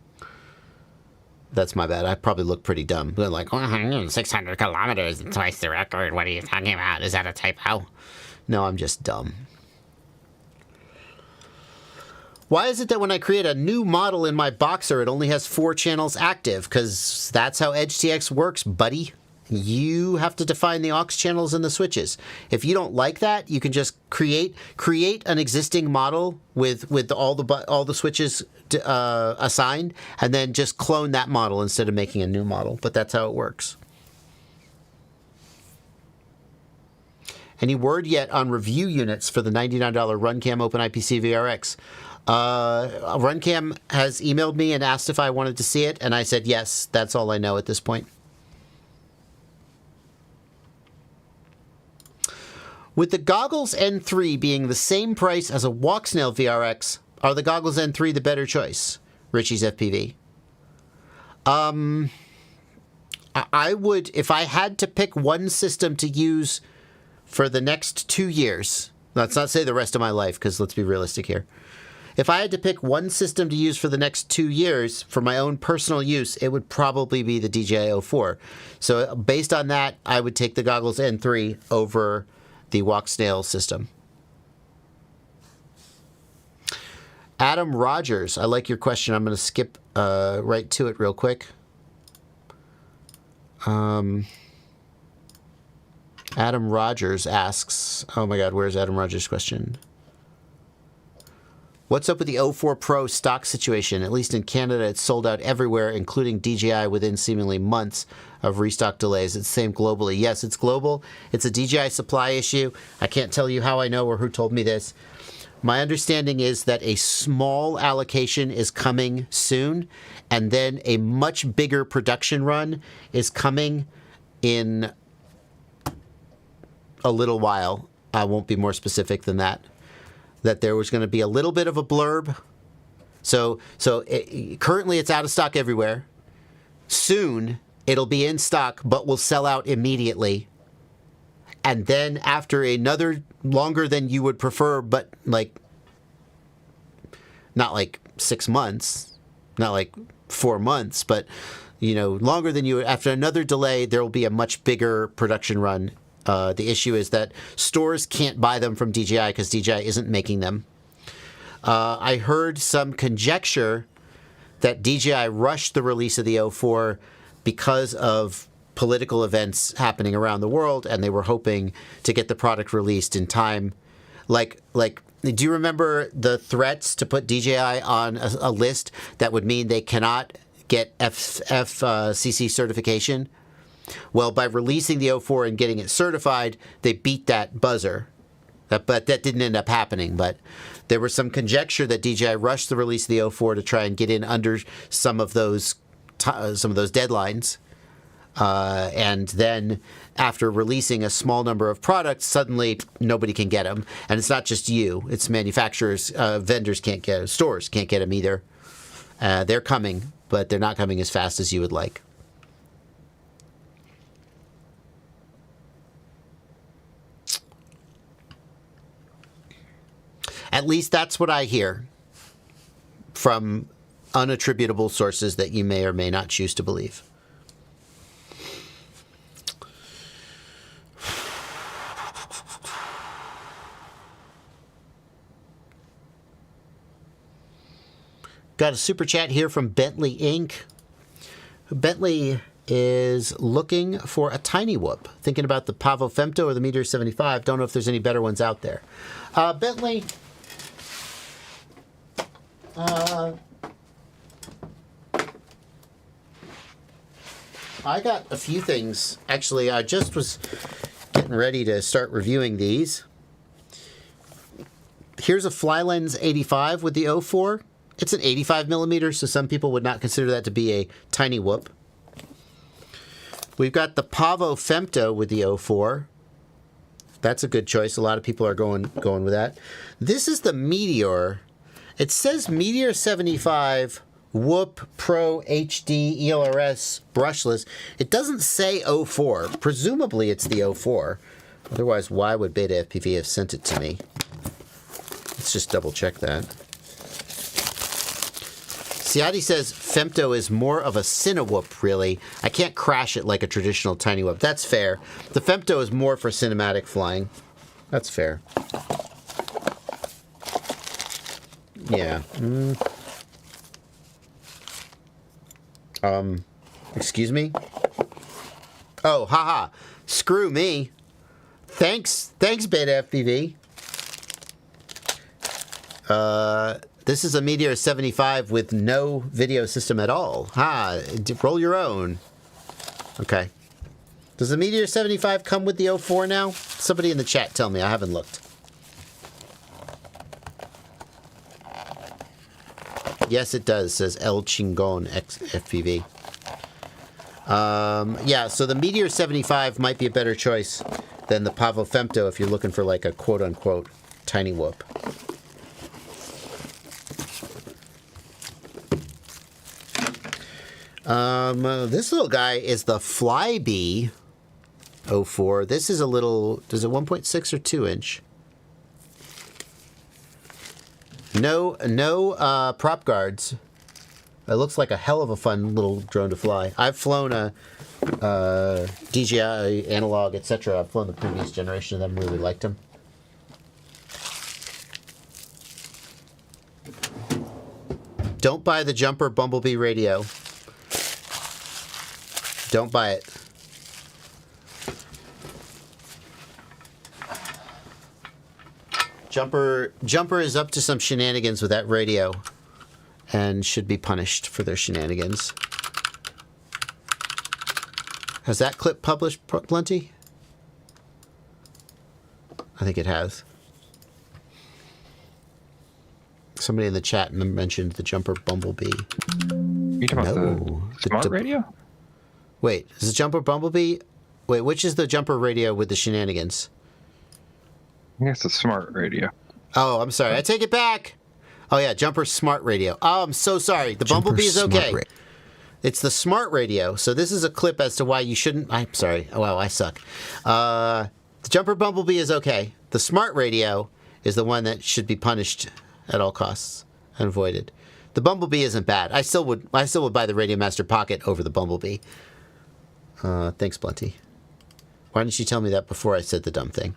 That's my bad. I probably look pretty dumb. They're like, 600 kilometers and twice the record. What are you talking about? Is that a typo? No, I'm just dumb. Why is it that when I create a new model in my Boxer, it only has 4 channels active? Because that's how EdgeTX works, buddy. You have to define the aux channels and the switches. If you don't like that, you can just create an existing model with all the switches assigned, and then just clone that model instead of making a new model. But that's how it works. Any word yet on review units for the $99 RunCam OpenIPC VRX? RunCam has emailed me and asked if I wanted to see it, and I said yes. That's all I know at this point. With the Goggles N3 being the same price as a Walksnail VRX, are the Goggles N3 the better choice? Richie's FPV. I would, if I had to pick one system to use for the next 2 years, let's not say the rest of my life, because let's be realistic here. If I had to pick one system to use for the next 2 years for my own personal use, it would probably be the DJI 04. So based on that, I would take the Goggles N3 over the Walksnail system. Adam Rogers, I like your question. I'm going to skip right to it real quick. Adam Rogers asks, oh my god, where's Adam Rogers' question? What's up with the 04 Pro stock situation? At least in Canada, it's sold out everywhere, including DJI, within seemingly months of restock delays. It's the same globally. Yes, it's global. It's a DJI supply issue. I can't tell you how I know or who told me this. My understanding is that a small allocation is coming soon, and then a much bigger production run is coming in a little while. I won't be more specific than that. That there was going to be a little bit of a blurb. So currently it's out of stock everywhere. Soon it'll be in stock, but will sell out immediately. And then after another longer than you would prefer, but like not like 6 months, not like 4 months, but you know, longer than you, after another delay, there will be a much bigger production run. The issue is that stores can't buy them from DJI because DJI isn't making them. I heard some conjecture that DJI rushed the release of the 04 because of political events happening around the world, and they were hoping to get the product released in time. Like, do you remember the threats to put DJI on a list that would mean they cannot get FCC certification? Well, by releasing the 04 and getting it certified, they beat that buzzer. But that didn't end up happening. But there was some conjecture that DJI rushed the release of the 04 to try and get in under some of those deadlines. And then after releasing a small number of products, suddenly nobody can get them. And it's not just you. It's manufacturers, vendors can't get them. Stores can't get them either. They're coming, but they're not coming as fast as you would like. At least that's what I hear from unattributable sources that you may or may not choose to believe. Got a super chat here from Bentley Inc. Bentley is looking for a tiny whoop. Thinking about the Pavo Femto or the Meteor 75. Don't know if there's any better ones out there. Bentley... I got a few things. Actually, I just was getting ready to start reviewing these. Here's a Flylens 85 with the 04. It's an 85 millimeter, so some people would not consider that to be a tiny whoop. We've got the Pavo Femto with the 04. That's a good choice. A lot of people are going with that. This is the Meteor. It says Meteor 75 Whoop Pro HD ELRS brushless. It doesn't say 04. Presumably it's the 04. Otherwise, why would Beta FPV have sent it to me? Let's just double check that. Siati says Femto is more of a Cinewhoop, really. I can't crash it like a traditional tiny whoop. That's fair. The Femto is more for cinematic flying. That's fair. Yeah. Excuse me? Oh, haha. Screw me. Thanks, Beta FPV. This is a Meteor 75 with no video system at all. Roll your own. Okay. Does the Meteor 75 come with the 04 now? Somebody in the chat tell me. I haven't looked. Yes, it does, says El Chingon FPV. Yeah, so the Meteor 75 might be a better choice than the Pavo Femto if you're looking for like a quote-unquote tiny whoop. This little guy is the Flyby 04. This is a little, is it 1.6 or 2 inch? No prop guards. It looks like a hell of a fun little drone to fly. I've flown a DJI analog, etc. I've flown the previous generation of them. Really liked them. Don't buy the Jumper Bumblebee radio. Don't buy it. Jumper is up to some shenanigans with that radio and should be punished for their shenanigans. Has that clip published plenty? I think it has. Somebody in the chat mentioned the Jumper Bumblebee. You talking about the smart radio? Wait, is the Jumper Bumblebee? Wait, which is the Jumper radio with the shenanigans? I guess it's smart radio. Oh, I'm sorry. I take it back. Oh, yeah, Jumper Smart Radio. Oh, I'm so sorry. The Bumblebee is okay. It's the Smart Radio. So this is a clip as to why you shouldn't... I'm sorry. Wow, I suck. The Jumper Bumblebee is okay. The Smart Radio is the one that should be punished at all costs and avoided. The Bumblebee isn't bad. I still would buy the Radio Master Pocket over the Bumblebee. Thanks, Plenty. Why didn't you tell me that before I said the dumb thing?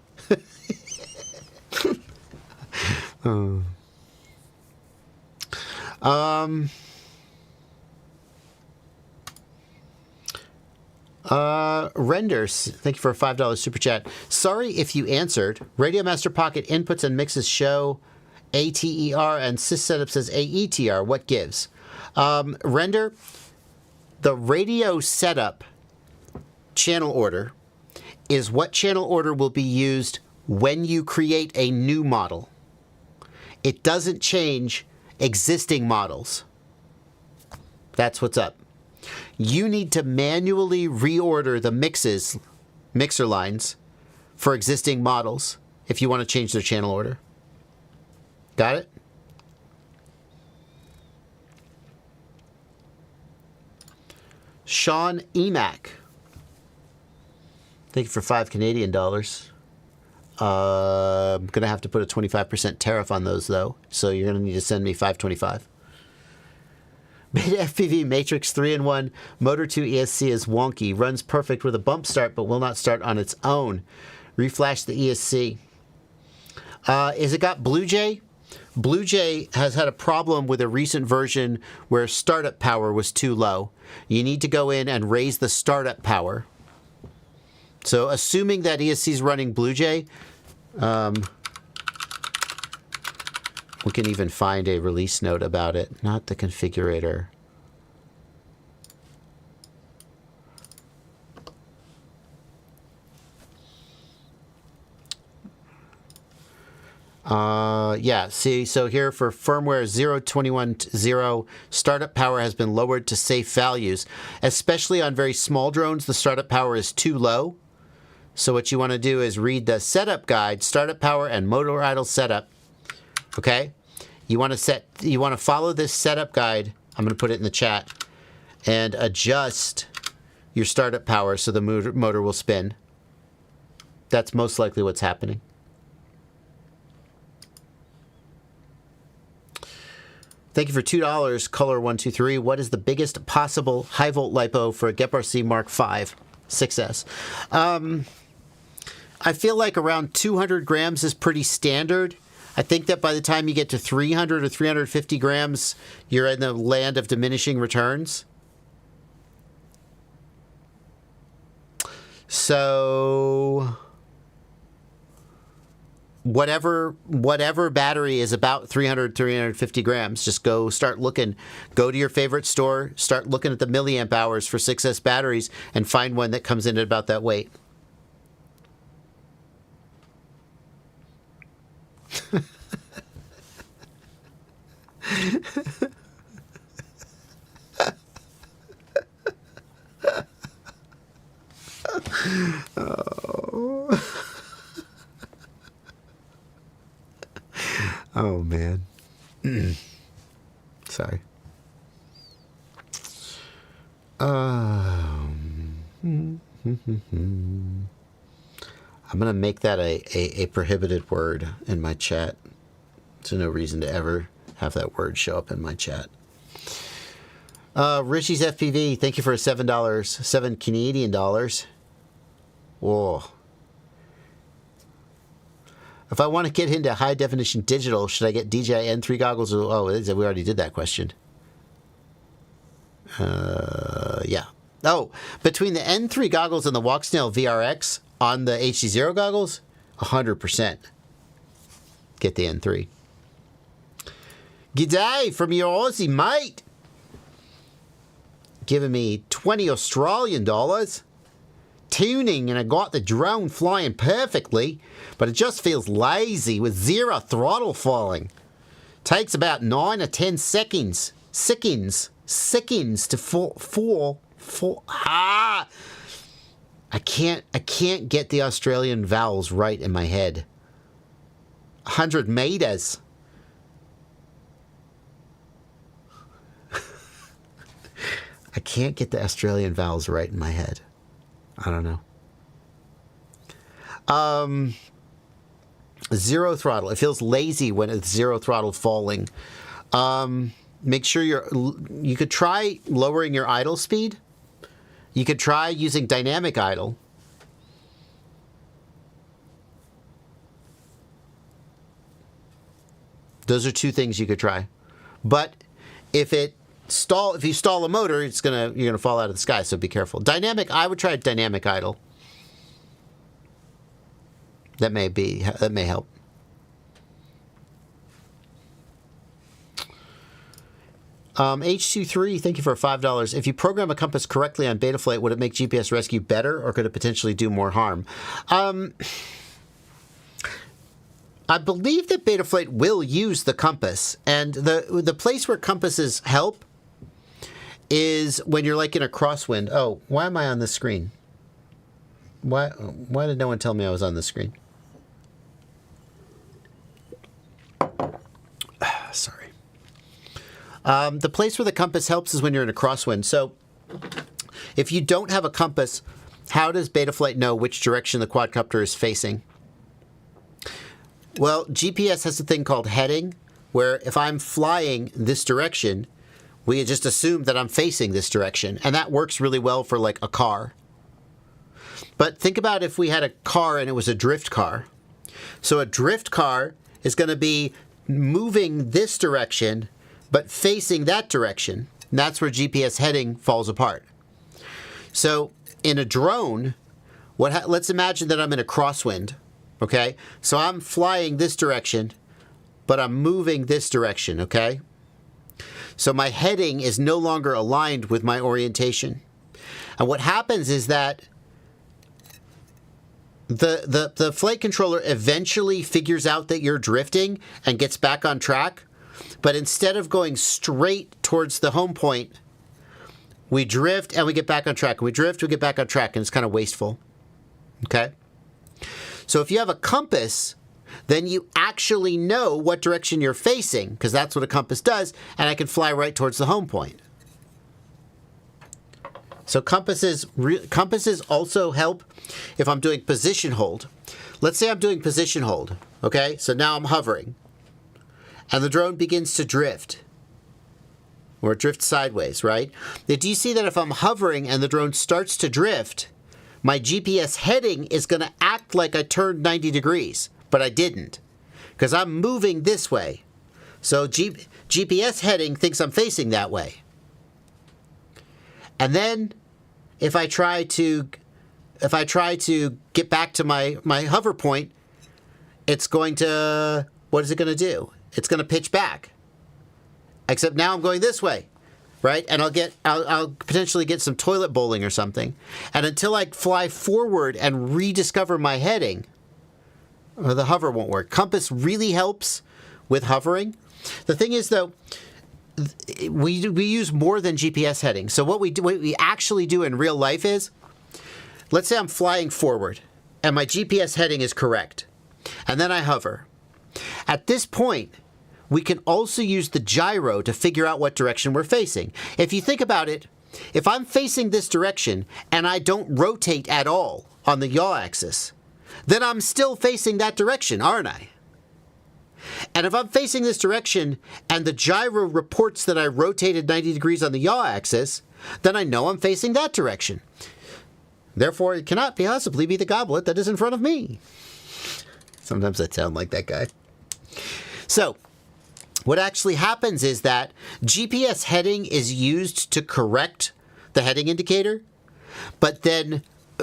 Renders, thank you for a $5 super chat. Sorry if you answered. Radio Master Pocket inputs and mixes show ATER and syssetup says AETR. What gives? Render, the radio setup channel order is what channel order will be used when you create a new model. It doesn't change existing models. That's what's up. you need to manually reorder the mixer lines for existing models if you want to change their channel order. Got it? Sean Emac. Thank you for $5 Canadian. I'm going to have to put a 25% tariff on those, though. So you're going to need to send me $5.25. Beta FPV Matrix 3-in-1 Motor 2 ESC is wonky. Runs perfect with a bump start, but will not start on its own. Reflash the ESC. Is it got BlueJay? BlueJay has had a problem with a recent version where startup power was too low. You need to go in and raise the startup power. So assuming that ESC is running BlueJay, we can even find a release note about it, not the configurator. Yeah, see, so here for firmware 0.21.0, startup power has been lowered to safe values. Especially on very small drones, the startup power is too low. So what you want to do is read the setup guide, startup power and motor idle setup. Okay? You want to follow this setup guide. I'm going to put it in the chat and adjust your startup power so the motor will spin. That's most likely what's happening. Thank you for $2, Color123. What is the biggest possible high volt LiPo for a GEP-RC Mark V 6S? I feel like around 200 grams is pretty standard. I think that by the time you get to 300 or 350 grams, you're in the land of diminishing returns. So whatever battery is about 300, 350 grams, just go start looking. Go to your favorite store, start looking at the milliamp hours for 6S batteries, and find one that comes in at about that weight. Oh man. Sorry. I'm gonna make that a prohibited word in my chat. There's no reason to ever have that word show up in my chat. Richie's FPV, thank you for $7, 7 Canadian dollars. Whoa. If I want to get into high definition digital, should I get DJI N3 goggles? Oh, we already did that question. Yeah. Oh, between the N3 goggles and the Walksnail VRX on the HD0 goggles, 100%. Get the N3. G'day from your Aussie mate. Giving me 20 Australian dollars. Tuning, and I got the drone flying perfectly, but it just feels lazy with zero throttle falling. Takes about 9 or 10 seconds to fall. I can't get the Australian vowels right in my head. 100 meters. I can't get the Australian vowels right in my head. I don't know. Zero throttle. It feels lazy when it's zero throttle falling. Make sure you could try lowering your idle speed. You could try using dynamic idle. Those are two things you could try. But if you stall a motor, you're gonna fall out of the sky, so be careful. I would try dynamic idle. That may help. H23, thank you for $5. If you program a compass correctly on Betaflight, would it make GPS rescue better, or could it potentially do more harm? I believe that Betaflight will use the compass, and the place where compasses help is when you're like in a crosswind. Oh, why am I on the screen? Why did no one tell me I was on the screen? Sorry. The place where the compass helps is when you're in a crosswind. So if you don't have a compass, how does Betaflight know which direction the quadcopter is facing? Well, GPS has a thing called heading, where if I'm flying this direction, we just assume that I'm facing this direction. And that works really well for like a car. But think about if we had a car and it was a drift car. So a drift car is going to be moving this direction, but facing that direction. And that's where GPS heading falls apart. So in a drone, let's imagine that I'm in a crosswind. Okay? So I'm flying this direction, but I'm moving this direction. Okay? So my heading is no longer aligned with my orientation. And what happens is that the flight controller eventually figures out that you're drifting and gets back on track. But instead of going straight towards the home point, we drift and we get back on track. We drift, we get back on track, and it's kind of wasteful. Okay? So if you have a compass, then you actually know what direction you're facing, because that's what a compass does, and I can fly right towards the home point. So compasses also help if I'm doing position hold. Let's say I'm doing position hold, okay? So now I'm hovering, and the drone begins to drift, or drift sideways, right? Now, do you see that if I'm hovering and the drone starts to drift, my GPS heading is going to act like I turned 90 degrees, but I didn't, because I'm moving this way. So GPS heading thinks I'm facing that way. And then if I try to get back to my hover point, it's going to, what is it going to do? It's going to pitch back. Except now I'm going this way, right? And I'll potentially get some toilet bowling or something. And until I fly forward and rediscover my heading, the hover won't work. Compass really helps with hovering. The thing is, though, we use more than GPS heading. So what we actually do in real life is, let's say I'm flying forward and my GPS heading is correct, and then I hover. At this point, we can also use the gyro to figure out what direction we're facing. If you think about it, if I'm facing this direction and I don't rotate at all on the yaw axis, then I'm still facing that direction, aren't I? And if I'm facing this direction and the gyro reports that I rotated 90 degrees on the yaw axis, then I know I'm facing that direction. Therefore, it cannot possibly be the goblet that is in front of me. Sometimes I sound like that guy. So, what actually happens is that GPS heading is used to correct the heading indicator, but then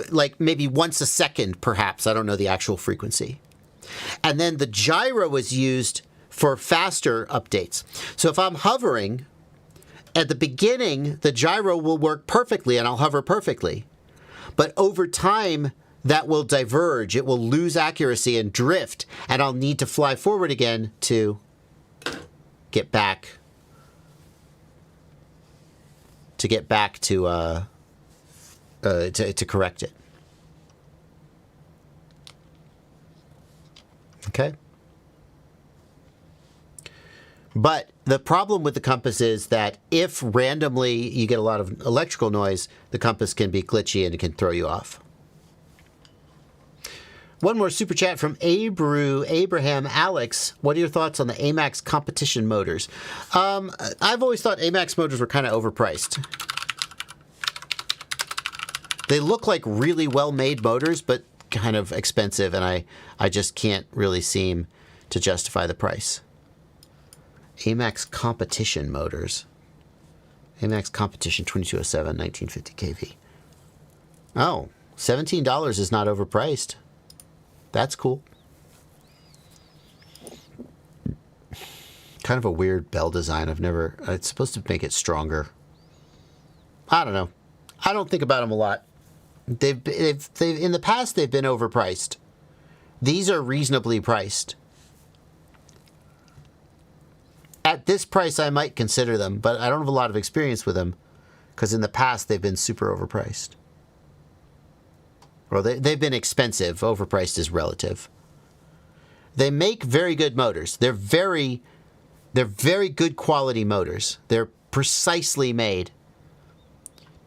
like maybe once a second, perhaps. I don't know the actual frequency. And then the gyro is used for faster updates. So if I'm hovering, at the beginning, the gyro will work perfectly and I'll hover perfectly. But over time, that will diverge. It will lose accuracy and drift, and I'll need to fly forward again to get back to correct it. Okay? But the problem with the compass is that if randomly you get a lot of electrical noise, the compass can be glitchy and it can throw you off. One more super chat from Abraham Alex. What are your thoughts on the AMAX competition motors? I've always thought AMAX motors were kind of overpriced. They look like really well-made motors, but kind of expensive, and I just can't really seem to justify the price. AMAX competition motors. AMAX competition 2207, 1950 kV. Oh, $17 is not overpriced. That's cool. Kind of a weird bell design. It's supposed to make it stronger. I don't know. I don't think about them a lot. They've in the past they've been overpriced. These are reasonably priced. At this price, I might consider them, but I don't have a lot of experience with them Because in the past, they've been super overpriced. Well, they've been expensive. Overpriced is relative. They make very good motors. They're very good quality motors. They're precisely made.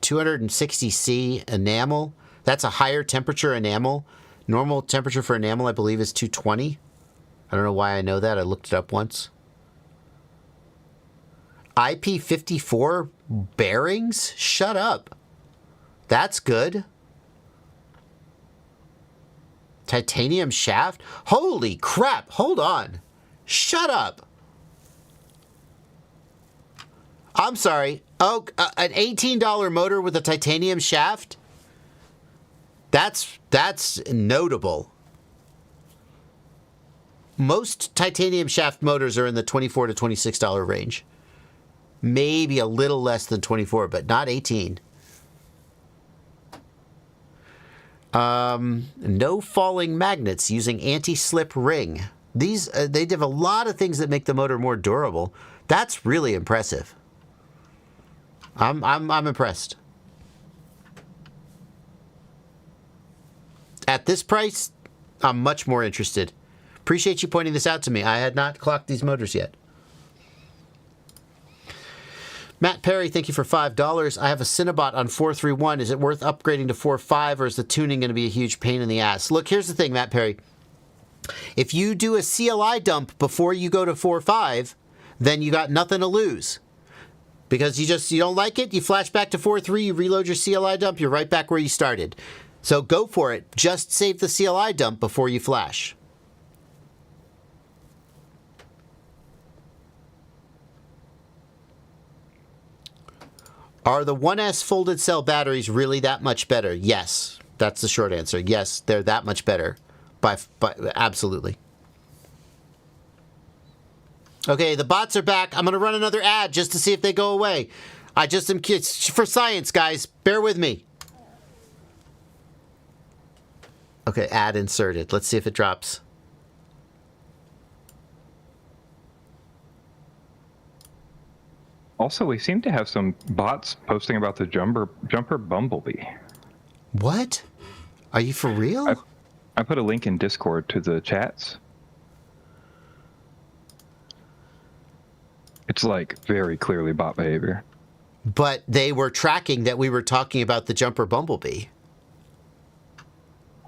260C enamel. That's a higher temperature enamel. Normal temperature for enamel, I believe, is 220. I don't know why I know that. I looked it up once. IP54 bearings? Shut up. That's good. Titanium shaft? Holy crap. Hold on. Shut up. I'm sorry. Oh, an $18 motor with a titanium shaft? That's notable. Most titanium shaft motors are in the $24 to $26 range. Maybe a little less than 24, but not 18. No falling magnets using anti-slip ring. These they have a lot of things that make the motor more durable. That's really impressive. I'm impressed. At this price, I'm much more interested. Appreciate you pointing this out to me. I had not clocked these motors yet. Matt Perry, thank you for $5. I have a Cinnabot on 431. Is it worth upgrading to 4.5, or is the tuning going to be a huge pain in the ass? Look, here's the thing, Matt Perry. If you do a CLI dump before you go to 4.5, then you got nothing to lose. Because you don't like it, you flash back to 4.3, you reload your CLI dump, you're right back where you started. So go for it. Just save the CLI dump before you flash. Are the 1S folded cell batteries really that much better? Yes. That's the short answer. Yes, they're that much better. By absolutely. Okay, the bots are back. I'm going to run another ad just to see if they go away. I just am kids for science, guys. Bear with me. Okay, ad inserted. Let's see if it drops. Also, we seem to have some bots posting about the jumper Bumblebee. What? Are you for real? I put a link in Discord to the chats. It's like very clearly bot behavior. But they were tracking that we were talking about the jumper Bumblebee.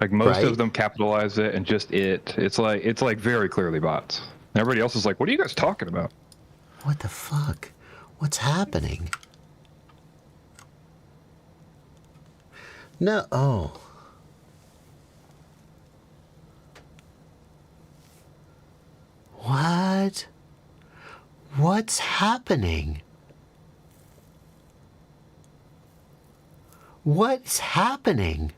Like most of them capitalize it and just it. It's like very clearly bots. And everybody else is like, "What are you guys talking about?" What the fuck? What's happening? No. Oh. What? What's happening? What's happening?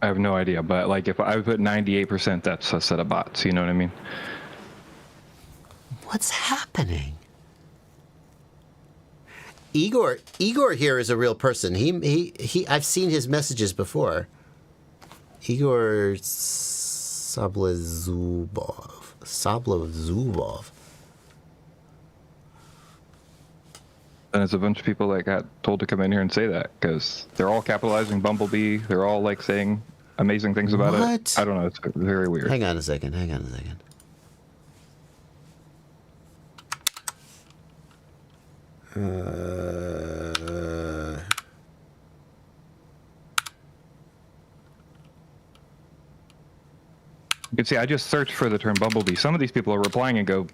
I have no idea, but like if I put 98%, that's a set of bots. You know what I mean? What's happening? Igor here is a real person. He I've seen his messages before. Igor Sablazubov. And it's a bunch of people that got told to come in here and say that because they're all capitalizing Bumblebee. They're all like saying amazing things about it. I don't know. It's very weird. Hang on a second. You can see I just searched for the term Bumblebee. Some of these people are replying and go,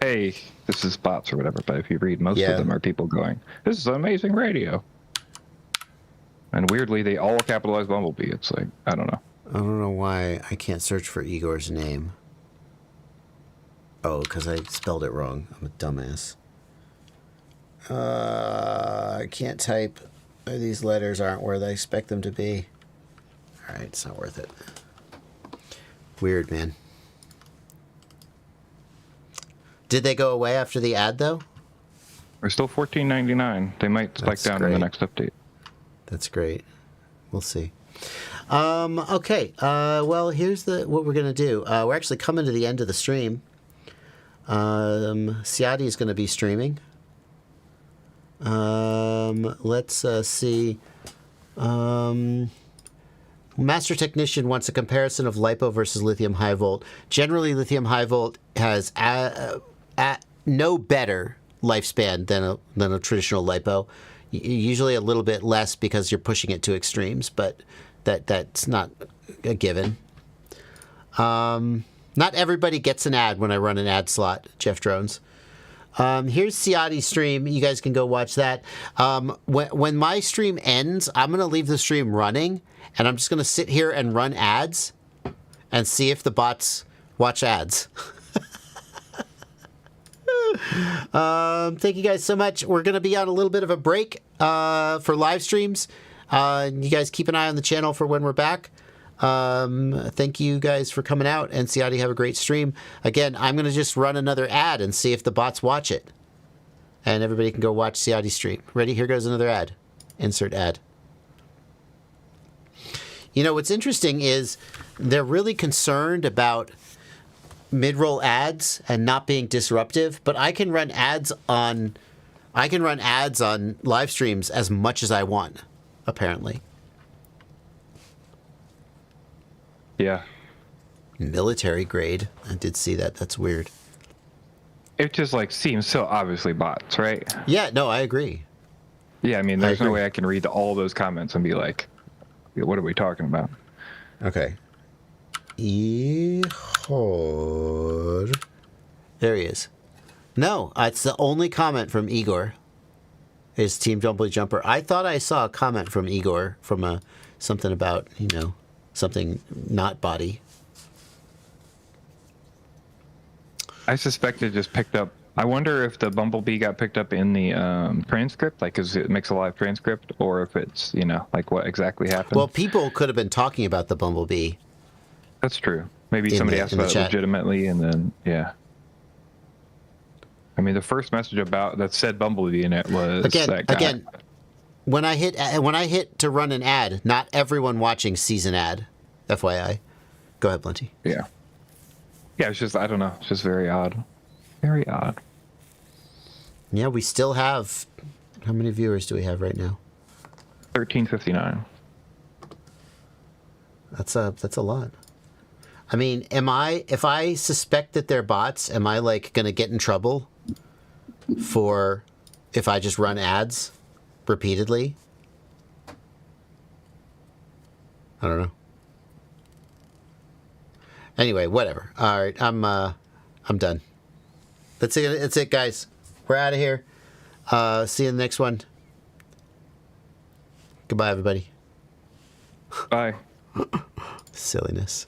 hey, this is bots or whatever. But if you read, most of them are people going, this is amazing radio. And weirdly, they all capitalize Bumblebee. It's like, I don't know. I don't know why I can't search for Igor's name. Oh, because I spelled it wrong. I'm a dumbass. I can't type. These letters aren't where I expect them to be. All right, it's not worth it. Weird, man. Did they go away after the ad, though? They're still $14.99. They might spike down in the next update. That's great. We'll see. Okay. Well, here's what we're going to do. We're actually coming to the end of the stream. Siadi is going to be streaming. Let's see. Master Technician wants a comparison of LiPo versus lithium high volt. Generally, lithium high volt has no better lifespan than a traditional LiPo. Usually a little bit less because you're pushing it to extremes, but that's not a given. Not everybody gets an ad when I run an ad slot, Jeff Drones. Here's Ciati's stream. You guys can go watch that. When my stream ends, I'm going to leave the stream running, and I'm just going to sit here and run ads and see if the bots watch ads. Thank you guys so much. We're going to be on a little bit of a break for live streams. You guys keep an eye on the channel for when we're back. Thank you guys for coming out, and Ciati, have a great stream. Again, I'm going to just run another ad and see if the bots watch it. And everybody can go watch Ciati's stream. Ready? Here goes another ad. Insert ad. You know, what's interesting is they're really concerned about mid-roll ads and not being disruptive, but I can run ads on live streams as much as I want, apparently. Yeah. Military grade. I did see that. That's weird. It just like seems so obviously bots, right? Yeah, no, I agree. Yeah, I mean, there's no way I can read all those comments and be like, what are we talking about? Okay. Ihor. There he is. No, it's the only comment from Igor. Is Team Jumbly Jumper. I thought I saw a comment from Igor from something about, something not body. I suspect it just picked up. I wonder if the Bumblebee got picked up in the transcript, like, because it makes a live transcript, or if it's, like what exactly happened. Well, people could have been talking about the Bumblebee. That's true. Maybe somebody asked about it legitimately, and then, yeah. I mean, the first message about that said Bumblebee in it was that guy. Again, when I hit to run an ad, not everyone watching sees an ad. FYI. Go ahead, Plenty. Yeah. Yeah, it's just, I don't know. It's just very odd. Very odd. Yeah, we still have... How many viewers do we have right now? 1359. That's a lot. I mean, if I suspect that they're bots, am I, going to get in trouble for if I just run ads repeatedly? I don't know. Anyway, whatever. All right, I'm done. That's it, guys. We're out of here. See you in the next one. Goodbye, everybody. Bye. Silliness.